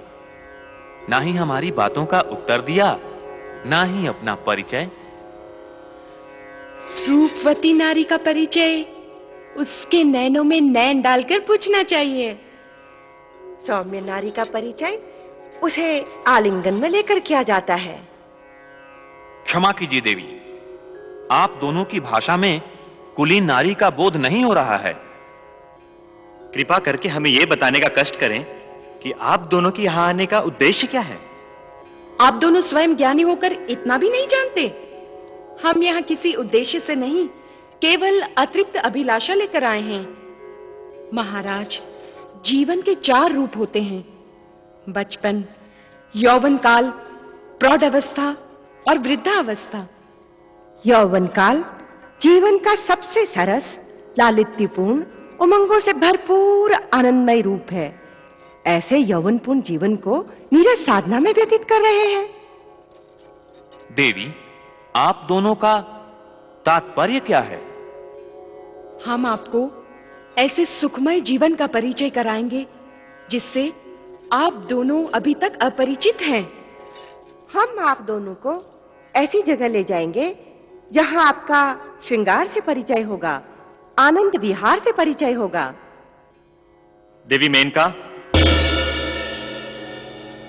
ना ही हमारी बातों का उत्तर दिया, ना ही अपना परिचय। रूपवती नारी का परिचय उसके नैनों में नैन डालकर पूछना चाहिए। सौम्य नारी का परिचय उसे आलिंगन में लेकर किया जाता है। क्षमा कीजिए देवी, आप दोनों की भाषा में कुलीन नारी का बोध नहीं हो रहा है। कृपा करके हमें यह बताने का कष्ट करें कि आप दोनों की यहां आने का उद्देश्य क्या है। आप दोनों स्वयं ज्ञानी होकर इतना भी नहीं जानते? हम यहाँ किसी उद्देश्य से नहीं, केवल अतृप्त अभिलाषा लेकर आए हैं। महाराज, जीवन के 4 रूप होते हैं: बचपन, यौवन काल, प्रौढ़ अवस्था और वृद्धावस्था। यौवन काल जीवन का सबसे सरस, लालित्यपूर्ण, उमंगों से भरपूर आनंदमय रूप है। ऐसे यौवनपूर्ण जीवन को नीरस साधना में व्यतीत कर रहे हैं। देवी, आप दोनों का तात्पर्य क्या है? हम आपको ऐसे सुखमय जीवन का परिचय कराएंगे जिससे आप दोनों अभी तक अपरिचित हैं। हम आप दोनों को ऐसी जगह ले जाएंगे जहां आपका श्रृंगार से परिचय होगा, आनंद विहार से परिचय होगा। देवी मेनका,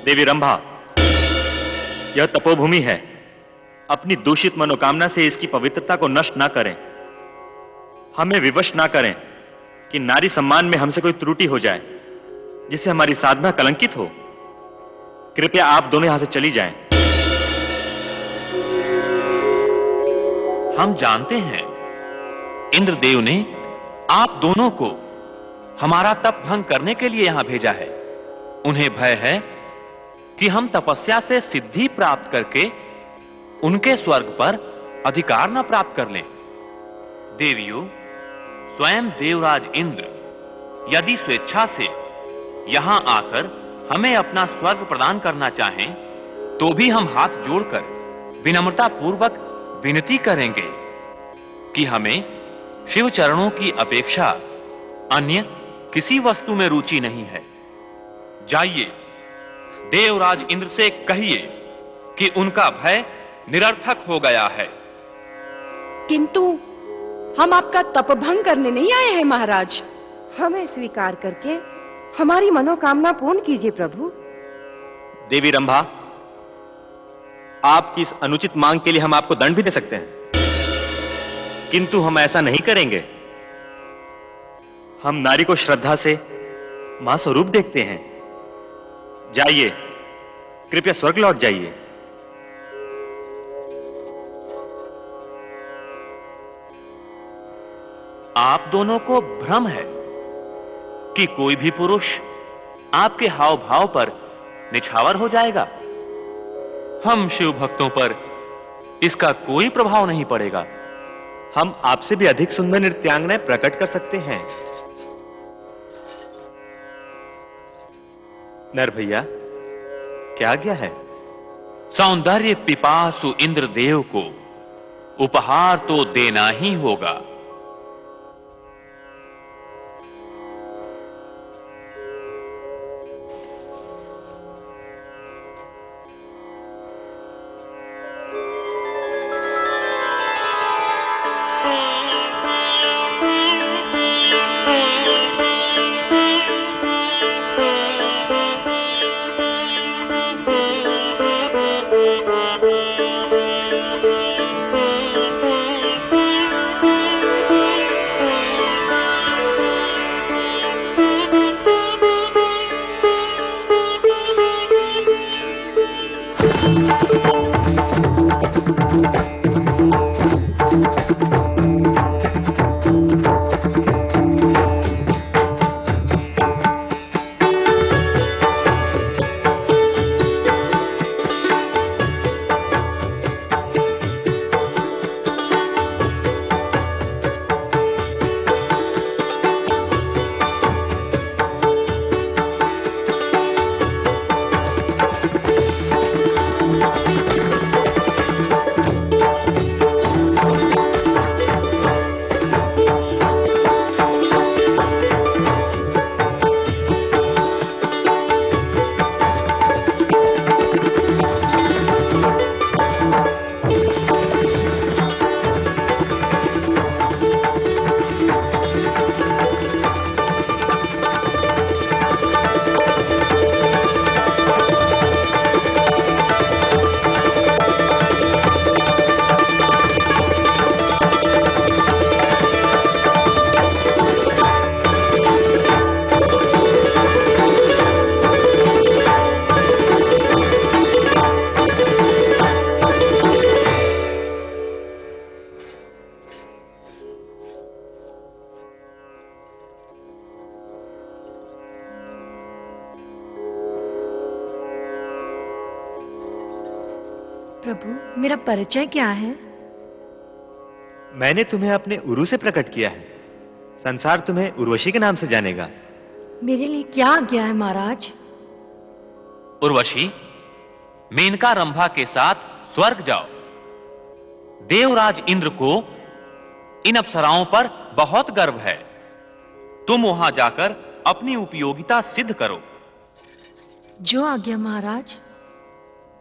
देवी रंभा, यह तपोभूमि है। अपनी दूषित मनोकामना से इसकी पवित्रता को नष्ट ना करें। हमें विवश ना करें कि नारी सम्मान में हमसे कोई त्रुटि हो जाए जिससे हमारी साधना कलंकित हो। कृपया आप दोनों यहां से चली जाएं। हम जानते हैं इंद्रदेव ने आप दोनों को हमारा तप भंग करने के लिए यहां भेजा है। उन्हें भय है कि हम तपस्या से सिद्धि प्राप्त करके उनके स्वर्ग पर अधिकार न प्राप्त कर लें। देवियों, स्वयं देवराज इंद्र यदि स्वेच्छा से यहां आकर हमें अपना स्वर्ग प्रदान करना चाहें, तो भी हम हाथ जोड़कर विनम्रता पूर्वक विनती करेंगे कि हमें शिव चरणों की अपेक्षा अन्य किसी वस्तु में रुचि नहीं है। जाइए, देवराज इंद्र से कहिए कि उनका भय निरर्थक हो गया है। किंतु हम आपका तपभंग करने नहीं आए हैं महाराज। हमें स्वीकार करके हमारी मनोकामना पूर्ण कीजिए प्रभु। देवी रंभा, आपकी इस अनुचित मांग के लिए हम आपको दंड भी दे सकते हैं, किंतु हम ऐसा नहीं करेंगे। हम नारी को श्रद्धा से मां स्वरूप देखते हैं। जाइए, कृपया स्वर्ग लौट जाइए। आप दोनों को भ्रम है कि कोई भी पुरुष आपके हाव भाव पर निछावर हो जाएगा। हम शिव भक्तों पर इसका कोई प्रभाव नहीं पड़ेगा। हम आपसे भी अधिक सुंदर नृत्यांगनाएं प्रकट कर सकते हैं। नर भैया, क्या आज्ञा है? सौंदर्य पिपासु इंद्रदेव को उपहार तो देना ही होगा। प्रभु, मेरा परिचय क्या है? मैंने तुम्हें अपने उरु से प्रकट किया है। संसार तुम्हें उर्वशी के नाम से जानेगा। मेरे लिए क्या आज्ञा है महाराज? उर्वशी, मेनका रंभा के साथ स्वर्ग जाओ। देवराज इंद्र को इन अप्सराओं पर बहुत गर्व है। तुम वहां जाकर अपनी उपयोगिता सिद्ध करो। जो आज्ञा महाराज।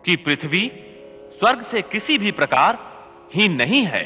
कि पृथ्वी स्वर्ग से किसी भी प्रकार हीन नहीं है।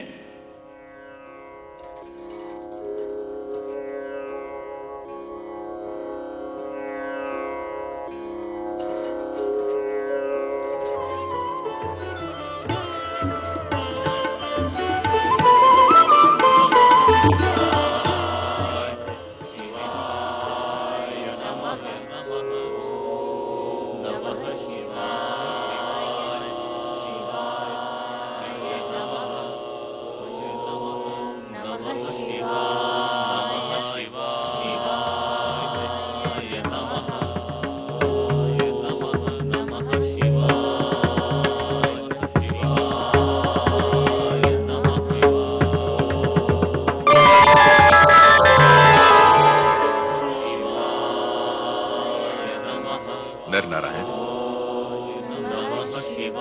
नर नारायण,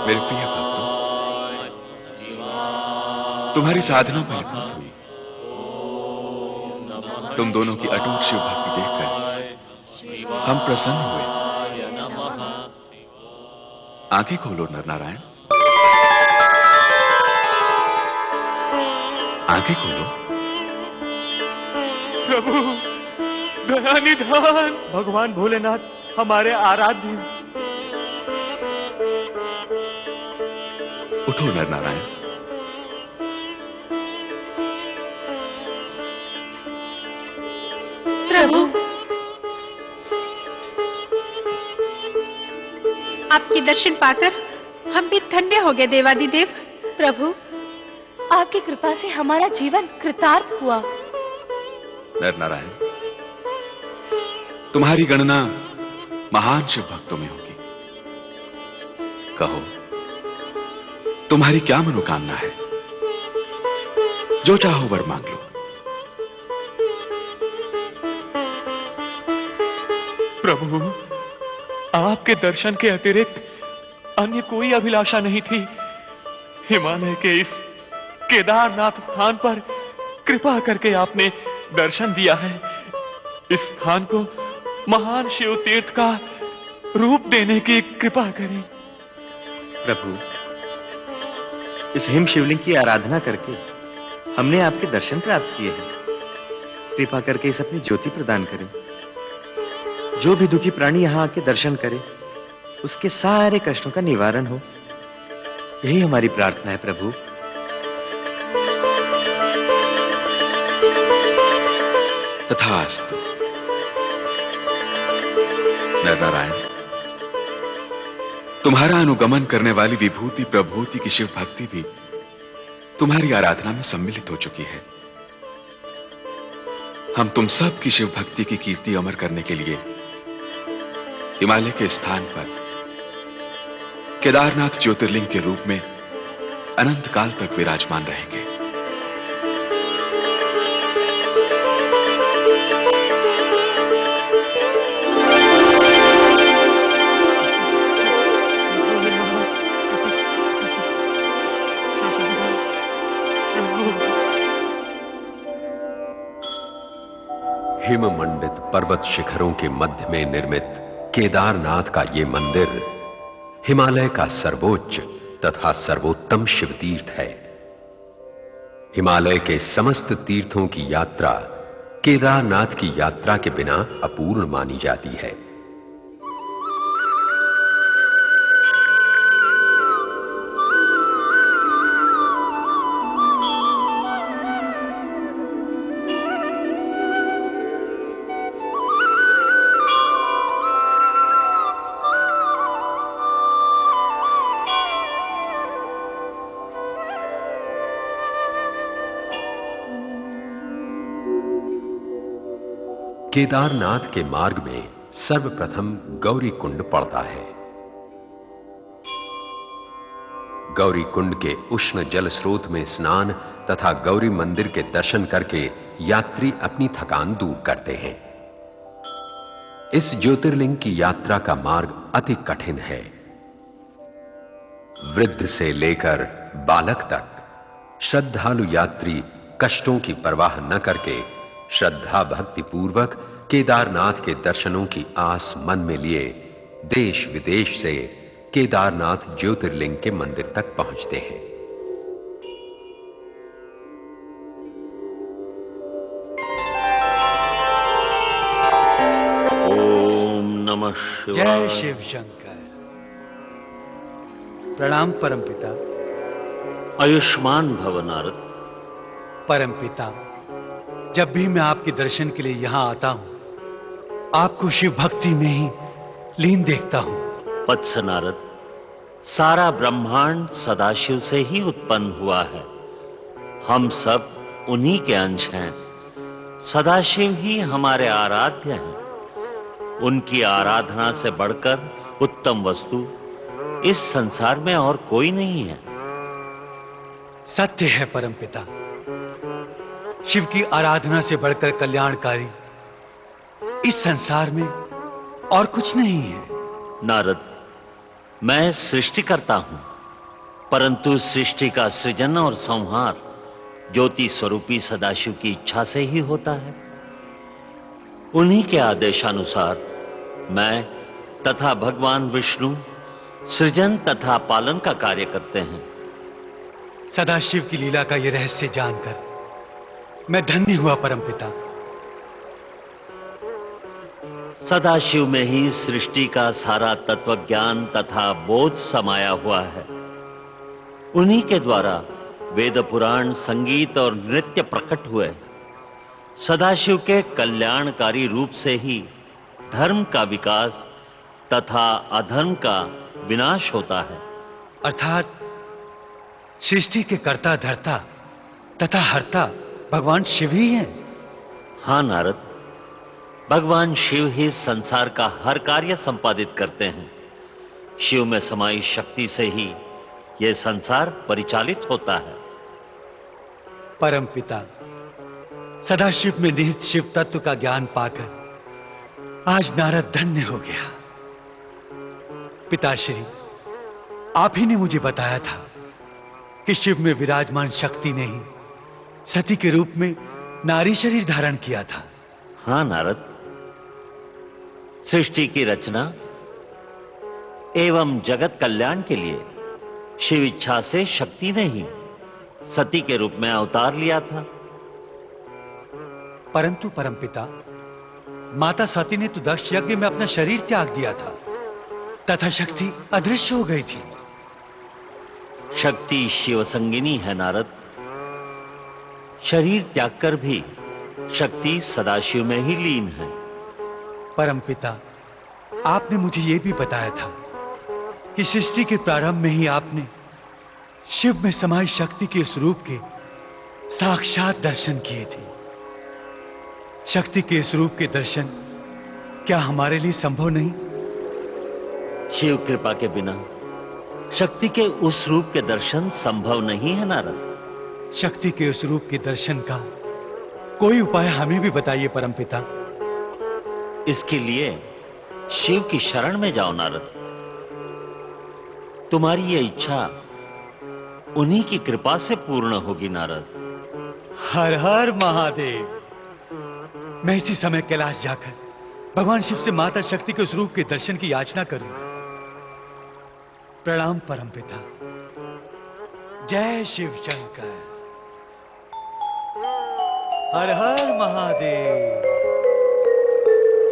मेरे प्रिय भक्तों, तुम्हारी साधना फलीभूत हुई। तुम दोनों की अटूट शिव भक्ति देखकर हम प्रसन्न हुए। आंखें खोलो नर नारायण, आंखें खोलो। प्रभु, दया निधान। भगवान भोलेनाथ हमारे आराध्य। उठो नर नारायण। प्रभु, आपके दर्शन पाकर हम भी धन्य हो गए देवादिदेव। प्रभु, आपकी कृपा से हमारा जीवन कृतार्थ हुआ। नर नारायण, तुम्हारी गणना महान शिव भक्तों में होगी। कहो, तुम्हारी क्या मनोकामना है? जो चाहो वर मांग लो। प्रभु, आपके दर्शन के अतिरिक्त अन्य कोई अभिलाषा नहीं थी। हिमालय के इस केदारनाथ स्थान पर कृपा करके आपने दर्शन दिया है। इस स्थान को महान शिव तीर्थ का रूप देने की कृपा करें। प्रभु, इस हिम शिवलिंग की आराधना करके हमने आपके दर्शन प्राप्त किए हैं। कृपा करके इस अपनी ज्योति प्रदान करें। जो भी दुखी प्राणी यहां आके दर्शन करे, उसके सारे कष्टों का निवारण हो, यही हमारी प्रार्थना है प्रभु। तथास्तु। नर नारायण, तुम्हारा अनुगमन करने वाली विभूति प्रभूति की शिव भक्ति भी तुम्हारी आराधना में सम्मिलित हो चुकी है। हम तुम सब की शिव भक्ति की कीर्ति अमर करने के लिए हिमालय के स्थान पर केदारनाथ ज्योतिर्लिंग के रूप में अनंत काल तक विराजमान रहेंगे। हिम मंडित पर्वत शिखरों के मध्य में निर्मित केदारनाथ का ये मंदिर हिमालय का सर्वोच्च तथा सर्वोत्तम शिव तीर्थ है। हिमालय के समस्त तीर्थों की यात्रा केदारनाथ की यात्रा के बिना अपूर्ण मानी जाती है। केदारनाथ के मार्ग में सर्वप्रथम गौरी कुंड पड़ता है। गौरी कुंड के उष्ण जल स्रोत में स्नान तथा गौरी मंदिर के दर्शन करके यात्री अपनी थकान दूर करते हैं। इस ज्योतिर्लिंग की यात्रा का मार्ग अति कठिन है। वृद्ध से लेकर बालक तक श्रद्धालु यात्री कष्टों की परवाह न करके श्रद्धा भक्ति पूर्वक केदारनाथ के दर्शनों की आस मन में लिए देश विदेश से केदारनाथ ज्योतिर्लिंग के मंदिर तक पहुंचते हैं। ओम नमः शिवाय। जय शिव शंकर। प्रणाम परमपिता। आयुष्मान भव नारद। परमपिता, जब भी मैं आपके दर्शन के लिए यहाँ आता हूँ आपको शिव भक्ति में ही लीन देखता हूँ। वत्स नारद, सारा ब्रह्मांड सदाशिव से ही उत्पन्न हुआ है। हम सब उन्हीं के अंश हैं। सदाशिव ही हमारे आराध्य हैं। उनकी आराधना से बढ़कर उत्तम वस्तु इस संसार में और कोई नहीं है। सत्य है परमपिता, शिव की आराधना से बढ़कर कल्याणकारी इस संसार में और कुछ नहीं है। नारद, मैं सृष्टि करता हूं, परंतु सृष्टि का सृजन और संहार ज्योति स्वरूपी सदाशिव की इच्छा से ही होता है। उन्हीं के आदेशानुसार मैं तथा भगवान विष्णु सृजन तथा पालन का कार्य करते हैं। सदाशिव की लीला का यह रहस्य जानकर मैं धन्य हुआ परमपिता। सदाशिव में ही सृष्टि का सारा तत्व ज्ञान तथा बोध समाया हुआ है। उन्हीं के द्वारा वेद पुराण संगीत और नृत्य प्रकट हुए। सदाशिव के कल्याणकारी रूप से ही धर्म का विकास तथा अधर्म का विनाश होता है। अर्थात सृष्टि के कर्ता धर्ता तथा हर्ता भगवान शिव ही हैं। हाँ नारद, भगवान शिव ही संसार का हर कार्य संपादित करते हैं। शिव में समाई शक्ति से ही यह संसार परिचालित होता है। परमपिता, सदाशिव में निहित शिव तत्व का ज्ञान पाकर आज नारद धन्य हो गया। पिताश्री, आप ही ने मुझे बताया था कि शिव में विराजमान शक्ति ने ही सती के रूप में नारी शरीर धारण किया था। हाँ नारद, सृष्टि की रचना एवं जगत कल्याण के लिए शिव इच्छा से शक्ति ने ही सती के रूप में अवतार लिया था। परंतु परमपिता, माता सती ने तो दक्ष यज्ञ में अपना शरीर त्याग दिया था तथा शक्ति अदृश्य हो गई थी। शक्ति शिव संगिनी है नारद। शरीर त्याग कर भी शक्ति सदाशिव में ही लीन है। परमपिता, आपने मुझे यह भी बताया था कि सृष्टि के प्रारंभ में ही आपने शिव में समाई शक्ति के स्वरूप के साक्षात दर्शन किए थे। शक्ति के स्वरूप के दर्शन क्या हमारे लिए संभव नहीं? शिव कृपा के बिना शक्ति के उस रूप के दर्शन संभव नहीं है नारद। शक्ति के उस रूप के दर्शन का कोई उपाय हमें भी बताइए परमपिता। इसके लिए शिव की शरण में जाओ नारद। तुम्हारी यह इच्छा उन्हीं की कृपा से पूर्ण होगी नारद। हर हर महादेव। मैं इसी समय कैलाश जाकर भगवान शिव से माता शक्ति के उस रूप के दर्शन की याचना करूंगा। प्रणाम परमपिता। जय शिव शंकर। हर हर महादेव।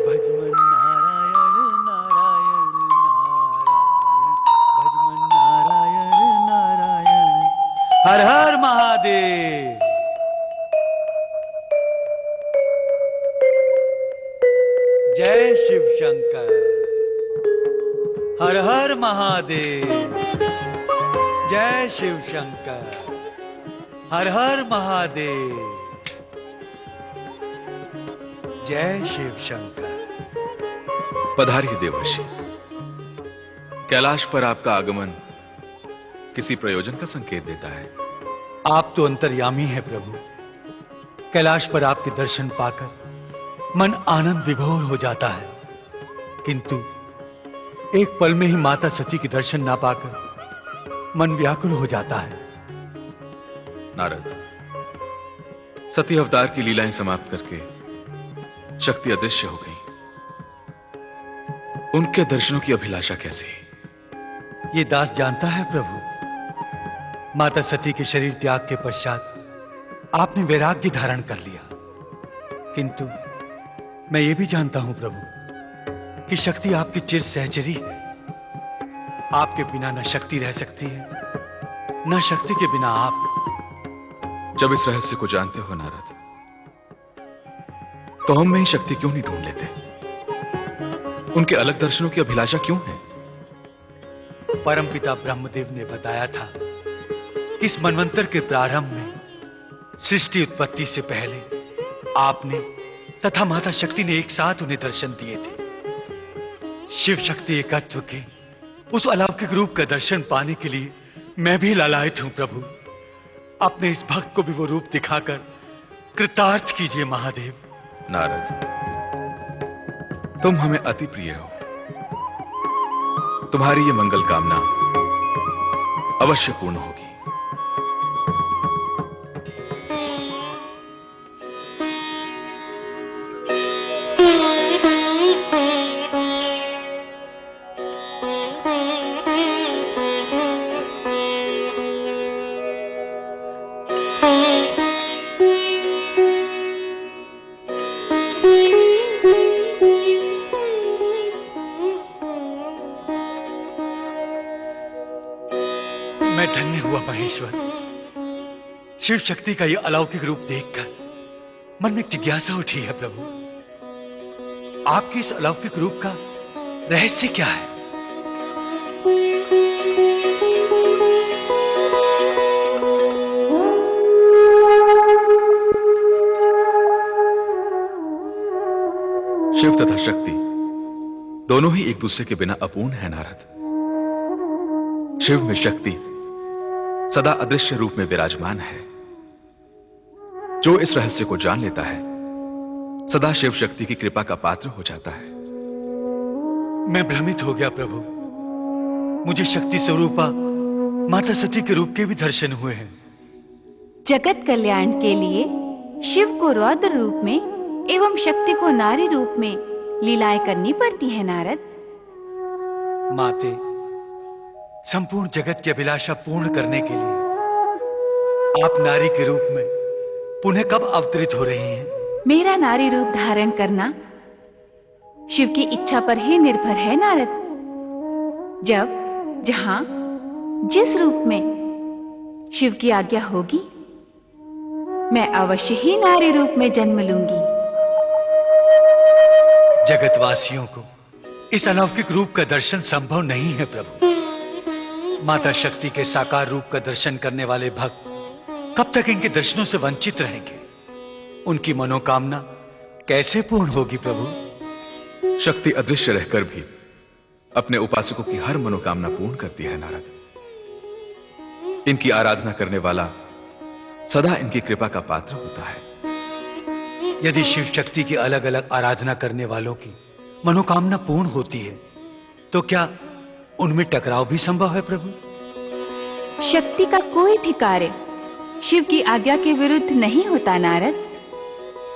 भजमन नारायण नारायण नारायण, भजमन नारायण नारायण। हर हर महादेव। जय शिव शंकर। हर हर महादेव। जय शिव शंकर। हर हर महादेव। जय शिव शंकर। पधारिए देवर्षि। कैलाश पर आपका आगमन किसी प्रयोजन का संकेत देता है। आप तो अंतर्यामी हैं प्रभु। कैलाश पर आपके दर्शन पाकर मन आनंद विभोर हो जाता है, किंतु एक पल में ही माता सती के दर्शन ना पाकर मन व्याकुल हो जाता है। नारद, सती अवतार की लीलाएं समाप्त करके शक्ति अदृश्य हो गई। उनके दर्शनों की अभिलाषा कैसी? ये दास जानता है प्रभु। माता सती के शरीर त्याग के पश्चात आपने वैराग्य धारण कर लिया, किंतु मैं ये भी जानता हूं प्रभु कि शक्ति आपकी चिर सहचरी है। आपके बिना न शक्ति रह सकती है, न शक्ति के बिना आप। जब इस रहस्य को जानते हो नारद, तो हम में ही शक्ति क्यों नहीं ढूंढ लेते? उनके अलग दर्शनों की अभिलाषा क्यों है? परमपिता ब्रह्मदेव ने बताया था कि इस मनवंतर के प्रारंभ में सृष्टि उत्पत्ति से पहले आपने तथा माता शक्ति ने एक साथ उन्हें दर्शन दिए थे। शिव शक्ति एकत्व के उस अलौकिक रूप का दर्शन पाने के लिए मैं भी लालायित हूं प्रभु। अपने इस भक्त को भी वो रूप दिखाकर कृतार्थ कीजिए महादेव। नारद, तुम हमें अति प्रिय हो। तुम्हारी ये मंगल कामना अवश्य पूर्ण होगी। मैं धन्य हुआ महेश्वर। शिव शक्ति का यह अलौकिक रूप देखकर मन में एक जिज्ञासा उठी है प्रभु। आपके इस अलौकिक रूप का रहस्य क्या है? शिव तथा शक्ति दोनों ही एक दूसरे के बिना अपूर्ण है नारद। शिव में शक्ति सदा अदृश्य रूप में विराजमान है। जो इस रहस्य को जान लेता है सदा शिव शक्ति की कृपा का पात्र हो जाता है। मैं भ्रमित हो गया प्रभु। मुझे शक्ति स्वरूपा माता सती के रूप के भी दर्शन हुए हैं। जगत कल्याण के लिए शिव को रौद्र रूप में एवं शक्ति को नारी रूप में लीलाएं करनी पड़ती है नारद। माते, संपूर्ण जगत की अभिलाषा पूर्ण करने के लिए आप नारी के रूप में पुनः कब अवतरित हो रही हैं? मेरा नारी रूप धारण करना शिव की इच्छा पर ही निर्भर है नारद। जब, जहां, जिस रूप में शिव की आज्ञा होगी, मैं अवश्य ही नारी रूप में जन्म लूंगी। जगतवासियों को इस अलौकिक रूप का दर्शन संभव नहीं है प्रभु। माता शक्ति के साकार रूप का दर्शन करने वाले भक्त कब तक इनके दर्शनों से वंचित रहेंगे? उनकी मनोकामना कैसे पूर्ण होगी प्रभु? शक्ति अदृश्य रहकर भी अपने उपासकों की हर मनोकामना पूर्ण करती है नारद। इनकी आराधना करने वाला सदा इनकी कृपा का पात्र होता है। यदि शिव शक्ति की अलग अलग आराधना करने वालों की मनोकामना पूर्ण होती है, तो क्या उनमें टकराव भी संभव है प्रभु? शक्ति का कोई भी कार्य शिव की आज्ञा के विरुद्ध नहीं होता नारद।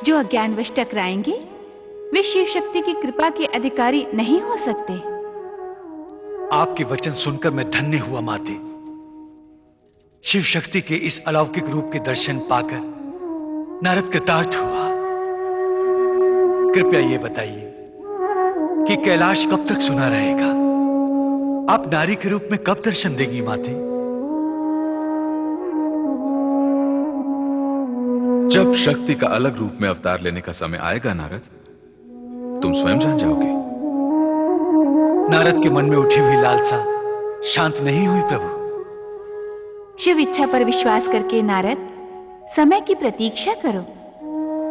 जो अज्ञानवश टकराएंगे वे शिव शक्ति की कृपा के अधिकारी नहीं हो सकते। आपके वचन सुनकर मैं धन्य हुआ माते। शिव शक्ति के इस अलौकिक रूप के दर्शन पाकर नारद कृतार्थ हुआ। कृपया ये बताइए कि कैलाश कब तक सुना रहेगा? आप नारी के रूप में कब दर्शन देगी माते? जब शक्ति का अलग रूप में अवतार लेने का समय आएगा नारद, तुम स्वयं जान जाओगे। नारद के मन में उठी हुई लालसा शांत नहीं हुई प्रभु। शिव इच्छा पर विश्वास करके नारद समय की प्रतीक्षा करो।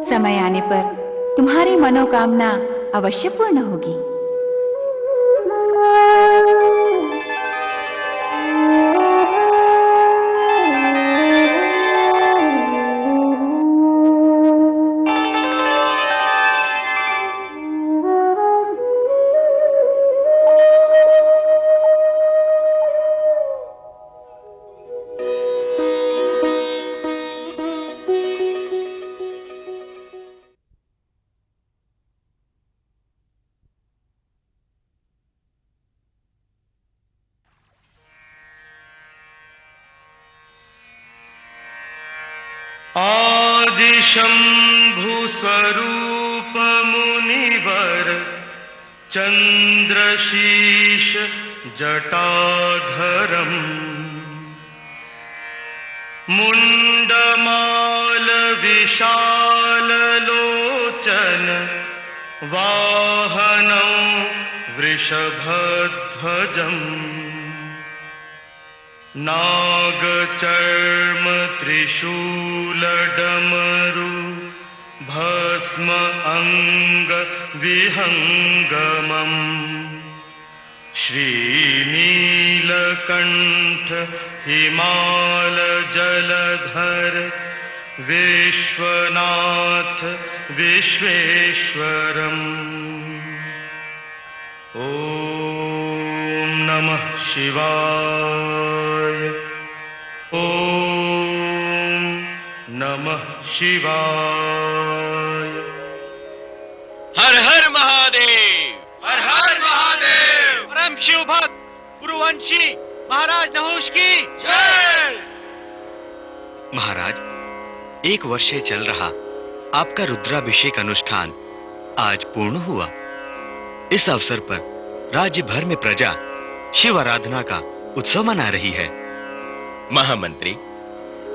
समय आने पर तुम्हारी मनोकामना अवश्य पूर्ण होगी। आदिशंभु स्वरूप मुनिवर चंद्रशीष जटाधरम मुंडमाल विशाल लोचन वाहनं वृषभध्वजम् नागचर्म त्रिशूलडमरु भस्म अंग विहंगमम् श्रीनीलकंठ हिमाल जलधर विश्वनाथ विश्वेश्वरम् ओम नमः शिवाय। ओम नमः शिवाय। हर हर महादेव, हर हर महादेव। परम शिव भक्त गुरुवंशी महाराज नहुष की जय। महाराज, 1 वर्ष से चल रहा आपका रुद्राभिषेक अनुष्ठान आज पूर्ण हुआ। इस अवसर पर राज्य भर में प्रजा शिव आराधना का उत्सव मना रही है। महामंत्री,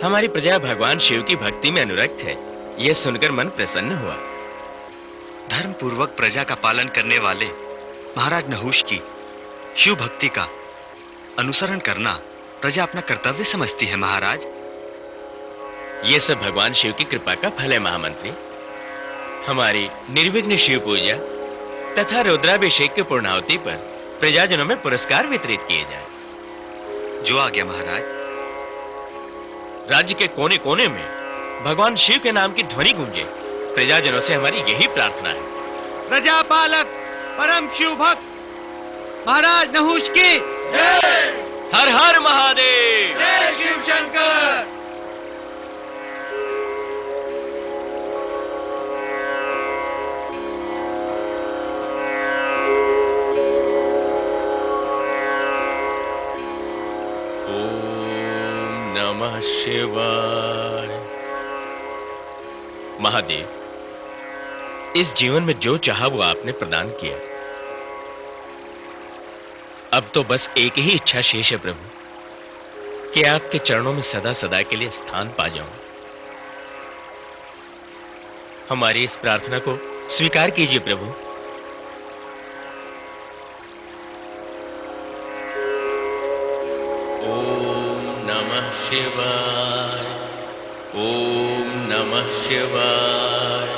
हमारी प्रजा भगवान शिव की भक्ति में अनुरक्त है, यह सुनकर मन प्रसन्न हुआ। धर्म पूर्वक प्रजा का पालन करने वाले महाराज नहुष की शिव भक्ति का अनुसरण करना प्रजा अपना कर्तव्य समझती है। महाराज, यह सब भगवान शिव की कृपा का फल है। महामंत्री, हमारी निर्विघ्न शिव पूजा तथा रुद्राभिषेक की पूर्णाहुति पर प्रजाजनों में पुरस्कार वितरित किए जाए। जो आ गया महाराज। राज्य के कोने कोने में भगवान शिव के नाम की ध्वनि गूंजे, प्रजाजनों से हमारी यही प्रार्थना है। प्रजापालक परम शिव भक्त महाराज नहुष की जय। हर हर महादेव। जय शिव शंकर। नमः शिवाय। महादेव, इस जीवन में जो चाहा वो आपने प्रदान किया। अब तो बस एक ही इच्छा शेष है प्रभु, कि आपके चरणों में सदा सदा के लिए स्थान पा जाऊं। हमारी इस प्रार्थना को स्वीकार कीजिए प्रभु। शिवाय। ओम नमः शिवाय।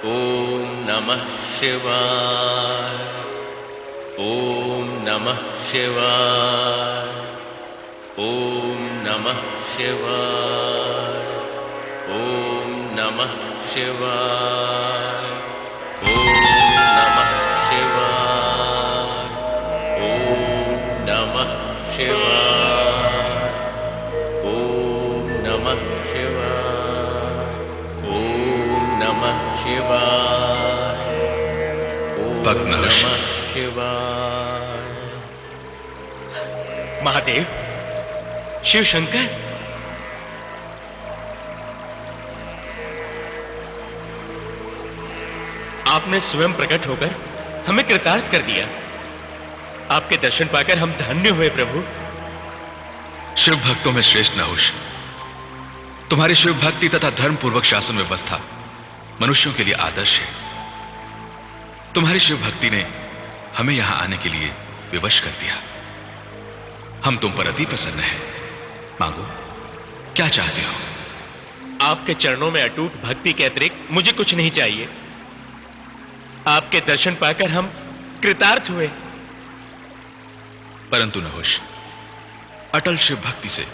ओम नमः शिवाय। ओम नमः शिवाय। ओम नमः शिवाय। ओम नमः शिवाय। ओम नमः शिवाय। ओम नमः शिवाय। ओम नमः शिवाय। ओम नमः शिवाय। महादेव, शिव शंकर, आपने स्वयं प्रकट होकर हमें कृतार्थ कर दिया। आपके दर्शन पाकर हम धन्य हुए प्रभु। शिव भक्तों में श्रेष्ठ नहुष, तुम्हारी शिव भक्ति तथा धर्म पूर्वक शासन व्यवस्था मनुष्यों के लिए आदर्श है। तुम्हारी शिव भक्ति ने हमें यहां आने के लिए विवश कर दिया। हम तुम पर अति प्रसन्न हैं। मांगो, क्या चाहते हो? आपके चरणों में अटूट भक्ति के अतिरिक्त मुझे कुछ नहीं चाहिए। आपके दर्शन पाकर हम कृतार्थ हुए। परंतु नहुष, अटल शिव भक्ति से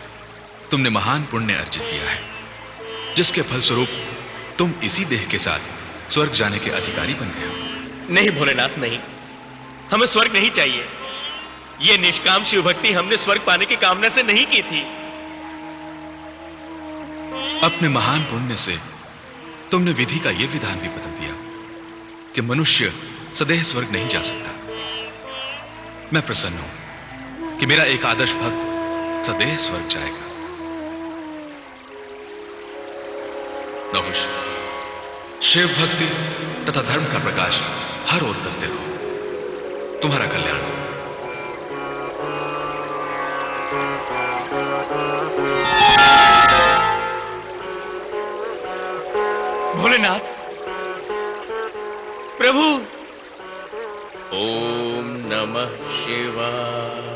तुमने महान पुण्य अर्जित किया है, जिसके फलस्वरूप तुम इसी देह के साथ स्वर्ग जाने के अधिकारी बन गए हो। नहीं भोलेनाथ, नहीं, हमें स्वर्ग नहीं चाहिए। यह निष्काम शिव भक्ति हमने स्वर्ग पाने की कामना से नहीं की थी। अपने महान पुण्य से तुमने विधि का यह विधान भी बदल दिया कि मनुष्य सदैव स्वर्ग नहीं जा सकता। मैं प्रसन्न हूं कि मेरा एक आदर्श भक्त सदैव स्वर्ग जाएगा। नहुष, शिव भक्ति तथा धर्म का प्रकाश हर ओर करते रहो। तुम्हारा कल्याण हो। भोलेनाथ, प्रभु। ओम नमः शिवाय।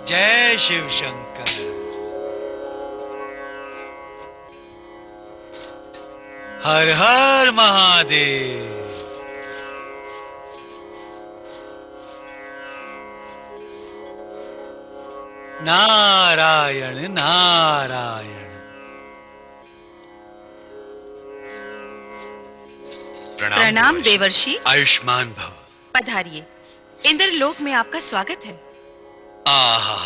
जय शिव शंकर। हर हर महादेव। नारायण नारायण। प्रणाम देवर्षि। आयुष्मान भव। पधारिए, इंद्रलोक में आपका स्वागत है। आहा,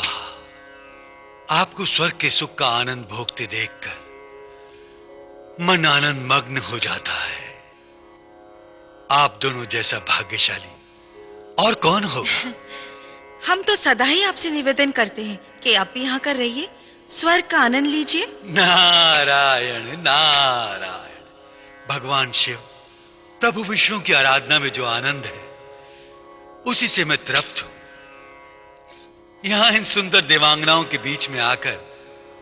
आपको स्वर्ग के सुख का आनंद भोगते देखकर मन आनंद मग्न हो जाता है। आप दोनों जैसा भाग्यशाली और कौन होगा? हम तो सदा ही आपसे निवेदन करते हैं कि आप भी यहाँ कर रहिए, स्वर्ग का आनंद लीजिए। नारायण नारायण। भगवान शिव, प्रभु विष्णु की आराधना में जो आनंद है उसी से मैं तृप्त हूं। यहां इन सुंदर देवांगनाओं के बीच में आकर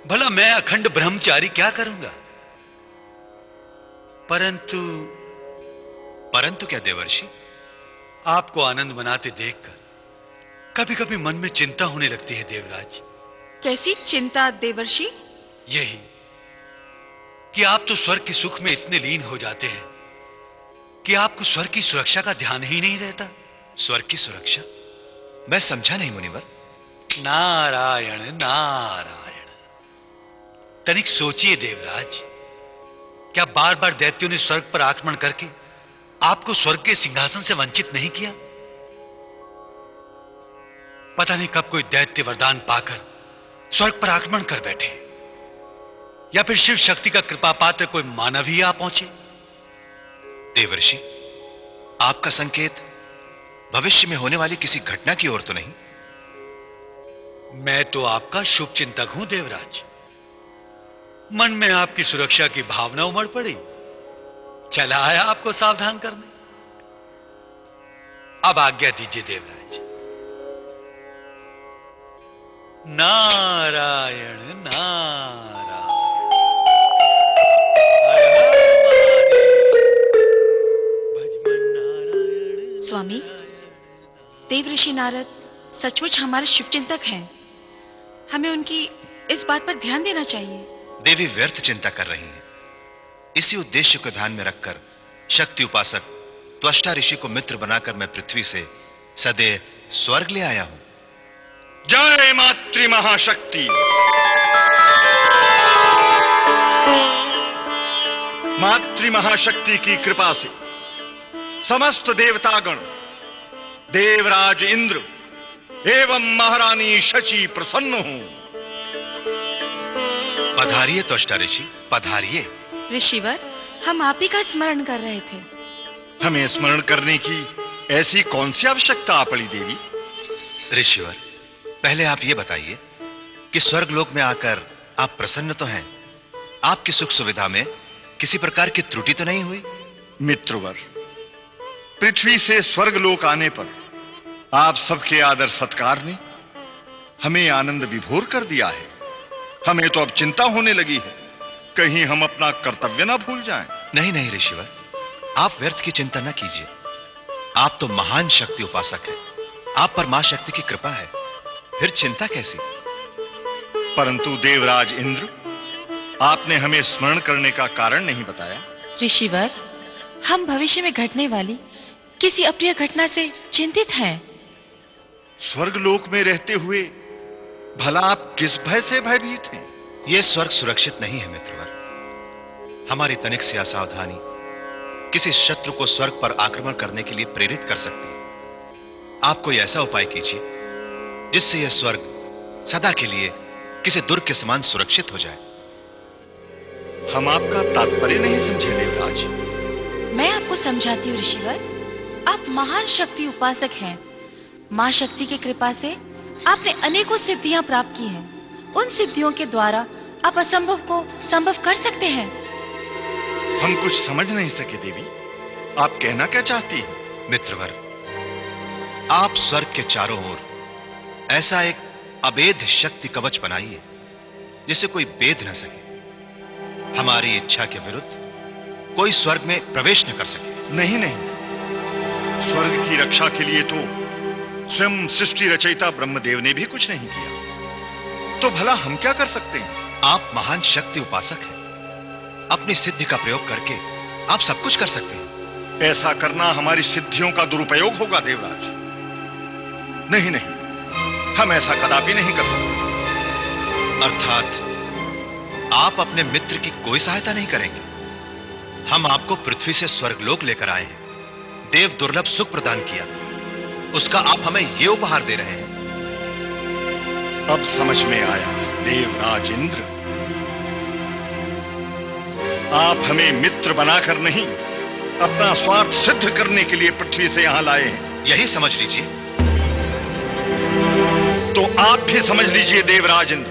भला मैं अखंड ब्रह्मचारी क्या करूंगा? परंतु क्या देवर्षि? आपको आनंद मनाते देखकर कभी कभी मन में चिंता होने लगती है देवराज। कैसी चिंता देवर्षि? यही कि आप तो स्वर्ग के सुख में इतने लीन हो जाते हैं कि आपको स्वर्ग की सुरक्षा का ध्यान ही नहीं रहता। स्वर्ग की सुरक्षा? मैं समझा नहीं मुनिवर। नारायण नारायण। तनिक सोचिए देवराज, क्या बार बार दैत्यों ने स्वर्ग पर आक्रमण करके आपको स्वर्ग के सिंहासन से वंचित नहीं किया? पता नहीं कब कोई दैत्य वरदान पाकर स्वर्ग पर आक्रमण कर बैठे, या फिर शिव शक्ति का कृपा पात्र कोई मानव ही आ पहुंचे। देवर्षि, आपका संकेत भविष्य में होने वाली किसी घटना की ओर तो नहीं? मैं तो आपका शुभ चिंतक हूं देवराज। मन में आपकी सुरक्षा की भावना उमड़ पड़ी, चला आया आपको सावधान करने। अब आज्ञा दीजिए देवराज। नारायण नारायण। स्वामी, देव ऋषि नारद सचमुच हमारे शुभचिंतक हैं। हमें उनकी इस बात पर ध्यान देना चाहिए। देवी व्यर्थ चिंता कर रही हैं। इसी उद्देश्य को ध्यान में रखकर शक्ति उपासक त्वष्टा ऋषि को मित्र बनाकर मैं पृथ्वी से सदैव स्वर्ग ले आया हूं। जय मातृ महाशक्ति। मातृ महाशक्ति की कृपा से समस्त देवतागण, देवराज इंद्र एवं महारानी शची प्रसन्न हूं। पधारिए त्वष्टा ऋषि, पधारिए। ऋषिवर, हम आप ही का स्मरण कर रहे थे। हमें स्मरण करने की ऐसी कौन सी आवश्यकता आ पड़ी देवी? ऋषिवर, पहले आप ये बताइए कि स्वर्गलोक में आकर आप प्रसन्न तो हैं? आपकी सुख सुविधा में किसी प्रकार की त्रुटि तो नहीं हुई? मित्रवर, पृथ्वी से स्वर्गलोक आने पर आप सबके आदर सत्कार ने हमें आनंद विभोर कर दिया है। हमें तो अब चिंता होने लगी है, कहीं हम अपना कर्तव्य ना भूल जाएं। नहीं नहीं ऋषिवर, आप व्यर्थ की चिंता न कीजिए। आप तो महान शक्ति उपासक हैं। आप पर मां शक्ति की कृपा है, फिर चिंता कैसी? परंतु देवराज इंद्र, आपने हमें स्मरण करने का कारण नहीं बताया। ऋषिवर, हम भविष्य में घटने वाली किसी अप्रिय घटना से चिंतित हैं। स्वर्गलोक में रहते हुए भला आप किस भय से भयभीत हैं? यह स्वर्ग सुरक्षित नहीं है मित्रवर। हमारी तनिक सी असावधानी किसी शत्रु को स्वर्ग पर आक्रमण करने के लिए प्रेरित कर सकती है। आप कोई ऐसा उपाय कीजिए जिससे यह स्वर्ग सदा के लिए किसी दुर्ग के समान सुरक्षित हो जाए। हम आपका तात्पर्य नहीं समझे देवराज। मैं आपको समझाती हूँ ऋषिवर। आप महान शक्ति उपासक हैं। मां शक्ति की कृपा से आपने अनेकों सिद्धियां प्राप्त की हैं। उन सिद्धियों के द्वारा आप असंभव को संभव कर सकते हैं। हम कुछ समझ नहीं सके देवी, आप कहना क्या चाहती हैं? मित्रवर, आप स्वर्ग के चारों ओर ऐसा एक अभेद शक्ति कवच बनाइए जिसे कोई भेद न सके। हमारी इच्छा के विरुद्ध कोई स्वर्ग में प्रवेश न कर सके। नहीं नहीं, स्वर्ग की रक्षा के लिए तो स्वयं सृष्टि रचयिता ब्रह्मदेव ने भी कुछ नहीं किया, तो भला हम क्या कर सकते हैं? आप महान शक्ति उपासक हैं। अपनी सिद्धि का प्रयोग करके आप सब कुछ कर सकते हैं। ऐसा करना हमारी सिद्धियों का दुरुपयोग होगा देवराज। नहीं नहीं, हम ऐसा कदापि नहीं कर सकते। अर्थात आप अपने मित्र की कोई सहायता नहीं करेंगे? हम आपको पृथ्वी से स्वर्गलोक लेकर आए हैं, देव दुर्लभ सुख प्रदान किया, उसका आप हमें यह उपहार दे रहे हैं। अब समझ में आया देवराज इंद्र, आप हमें मित्र बनाकर नहीं, अपना स्वार्थ सिद्ध करने के लिए पृथ्वी से यहां लाए हैं। यही समझ लीजिए। तो आप भी समझ लीजिए देवराज इंद्र,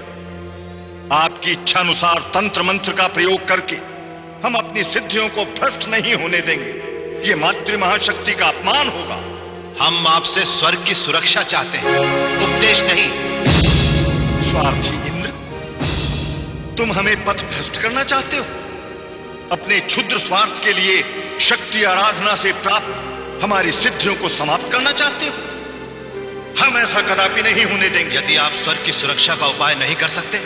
आपकी इच्छानुसार तंत्र मंत्र का प्रयोग करके हम अपनी सिद्धियों को भ्रष्ट नहीं होने देंगे। ये मातृ महाशक्ति का अपमान होगा। हम आपसे स्वर्ग की सुरक्षा चाहते हैं, उपदेश नहीं। स्वार्थी इंद्र, तुम हमें पथ भ्रष्ट करना चाहते हो। अपने क्षुद्र स्वार्थ के लिए शक्ति आराधना से प्राप्त हमारी सिद्धियों को समाप्त करना चाहते हो। हम ऐसा कदापि नहीं होने देंगे। यदि आप स्वर्ग की सुरक्षा का उपाय नहीं कर सकते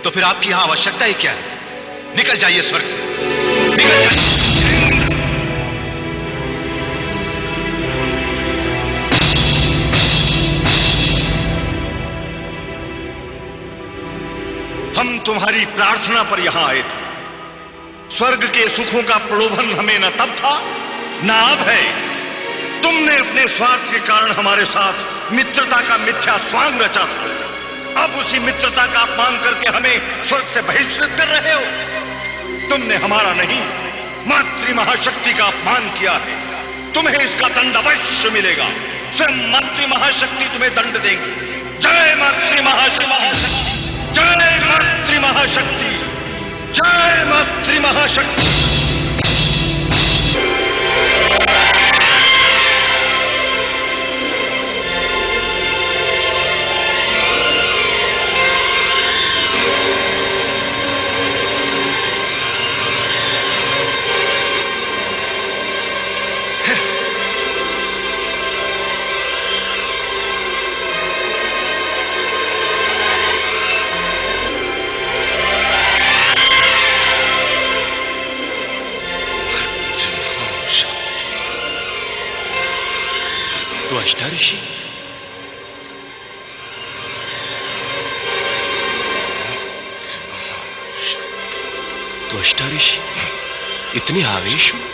तो फिर आपकी यहां आवश्यकता ही क्या है? निकल जाइए स्वर्ग से, निकल जाइए। हम तुम्हारी प्रार्थना पर यहां आए थे। स्वर्ग के सुखों का प्रलोभन हमें न तब था न अब है। तुमने अपने स्वार्थ के कारण हमारे साथ मित्रता का मिथ्या स्वांग रचा था। अब उसी मित्रता का अपमान करके हमें स्वर्ग से बहिष्कृत कर रहे हो। तुमने हमारा नहीं, मातृ महाशक्ति का अपमान किया है। तुम्हें इसका दंड अवश्य मिलेगा। स्वयं मातृ महाशक्ति तुम्हें दंड देंगी। जय मातृ महाशक्ति, जय मातृ महाशक्ति, जय मातृ महाशक्ति। त्वष्टा ऋषि, त्वष्टा ऋषि, इतने आवेश में,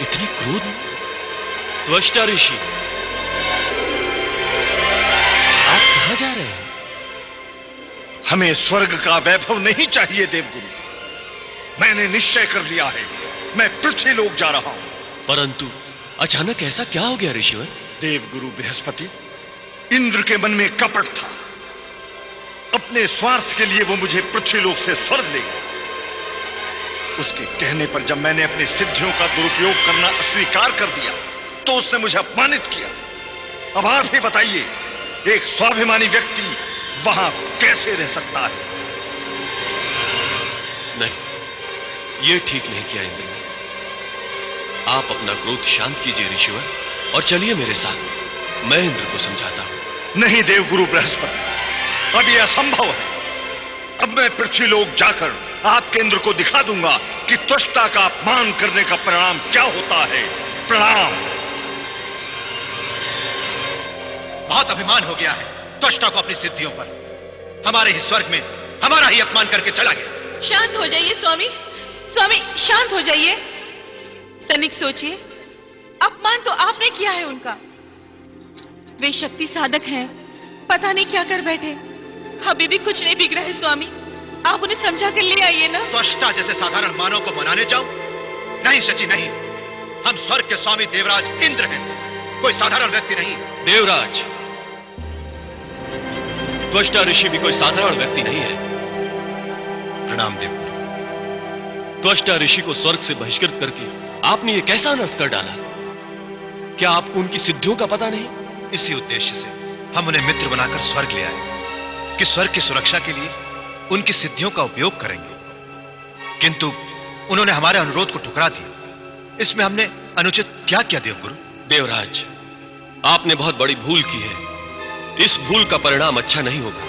इतने क्रोध में। त्वष्टा ऋषि, आप कहां जा रहे हैं? हमें स्वर्ग का वैभव नहीं चाहिए देवगुरु। मैंने निश्चय कर लिया है, मैं पृथ्वी लोक जा रहा हूं। परंतु अचानक ऐसा क्या हो गया ऋषिवर? देवगुरु बृहस्पति, इंद्र के मन में कपट था। अपने स्वार्थ के लिए वो मुझे पृथ्वीलोक से स्वर्ग ले गया। उसके कहने पर जब मैंने अपनी सिद्धियों का दुरुपयोग करना अस्वीकार कर दिया तो उसने मुझे अपमानित किया। अब आप ही बताइए, एक स्वाभिमानी व्यक्ति वहां कैसे रह सकता है? नहीं, यह ठीक नहीं किया इंद्र ने। आप अपना क्रोध शांत कीजिए ऋषिवर और चलिए मेरे साथ। मैं इंद्र को समझाता हूं। नहीं देवगुरु बृहस्पति, अब यह असंभव है। अब मैं पृथ्वीलोक जाकर आपके इंद्र को दिखा दूंगा कि त्वष्टा का अपमान करने का परिणाम क्या होता है। प्रणाम। बहुत अभिमान हो गया है त्वष्टा को अपनी सिद्धियों पर। हमारे ही स्वर्ग में हमारा ही अपमान करके चला गया। शांत हो जाइए स्वामी, स्वामी शांत हो जाइए। तनिक सोचिए, अपमान तो आपने किया है उनका। वे शक्ति साधक हैं, पता नहीं क्या कर बैठे। अभी भी कुछ नहीं बिगड़ा है स्वामी, आप उन्हें समझा कर ले आइए ना। त्वष्टा जैसे साधारण मानव को मनाने जाऊं? नहीं शची नहीं, हम स्वर्ग के स्वामी देवराज इंद्र हैं, कोई साधारण व्यक्ति नहीं। देवराज, त्वष्टा ऋषि भी कोई साधारण व्यक्ति नहीं है। प्रणाम देवगुरु। त्वष्टा ऋषि को स्वर्ग से बहिष्कृत करके आपने ये कैसा अनर्थ कर डाला? क्या आपको उनकी सिद्धियों का पता नहीं? इसी उद्देश्य से हम उन्हें मित्र बनाकर स्वर्ग ले आए कि स्वर्ग की सुरक्षा के लिए उनकी सिद्धियों का उपयोग करेंगे। किंतु उन्होंने हमारे अनुरोध को ठुकरा दिया। इसमें हमने अनुचित क्या किया देवगुरु? देवराज, आपने बहुत बड़ी भूल की है। इस भूल का परिणाम अच्छा नहीं होगा।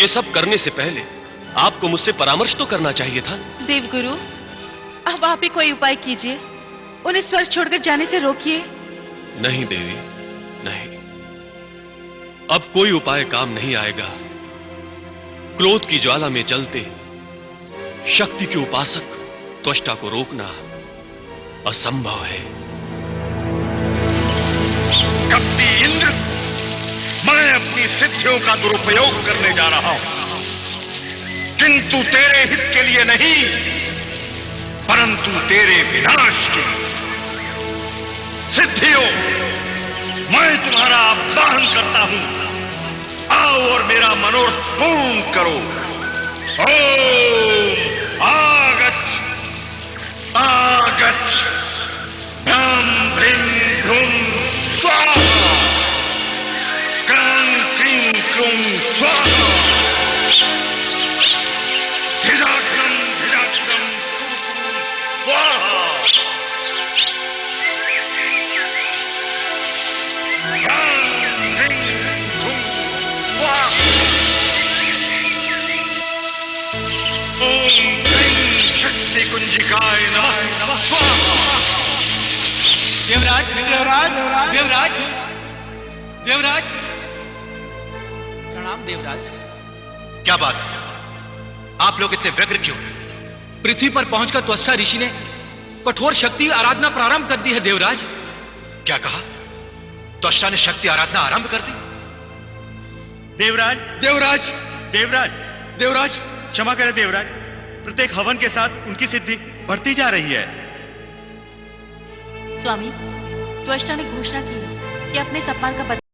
ये सब करने से पहले आपको मुझसे परामर्श तो करना चाहिए था। देवगुरु, अब आप ही कोई उपाय कीजिए, उन्हें स्वर्ग छोड़कर जाने से रोकिए। नहीं देवी, नहीं, अब कोई उपाय काम नहीं आएगा। क्रोध की ज्वाला में जलते शक्ति के उपासक त्वष्टा को रोकना असंभव है। कपटी इंद्र, मैं अपनी सिद्धियों का दुरुपयोग करने जा रहा हूं, किंतु तेरे हित के लिए नहीं, परंतु तेरे विनाश के लिए। सिद्धियों, मैं तुम्हारा आवाहन करता हूं, आओ मेरा मनोरथ पूर्ण करो। ओम आगच्छ आगच्छ ह्रां ह्रीं ह्रूं स्वाहा क्रां क्रीं क्रूं स्वाहा धिजाग्रं धिजाग्रं स्वाहा ओम क्रीं शक्ति कुंजिकाय नमः स्वाहा। देवराज देवराज देवराज देवराज प्रणाम देवराज। क्या बात है? आप लोग इतने व्यग्र क्यों? पृथ्वी पर पहुंचकर त्वष्टा ऋषि ने कठोर शक्ति आराधना प्रारंभ कर दी है देवराज। क्या कहा? त्वष्टा ने शक्ति आराधना आरंभ कर दी? देवराज देवराज देवराज देवराज क्षमा करें देवराज, प्रत्येक हवन के साथ उनकी सिद्धि बढ़ती जा रही है। स्वामी, त्वष्टा ने घोषणा की है कि अपने सम्मान का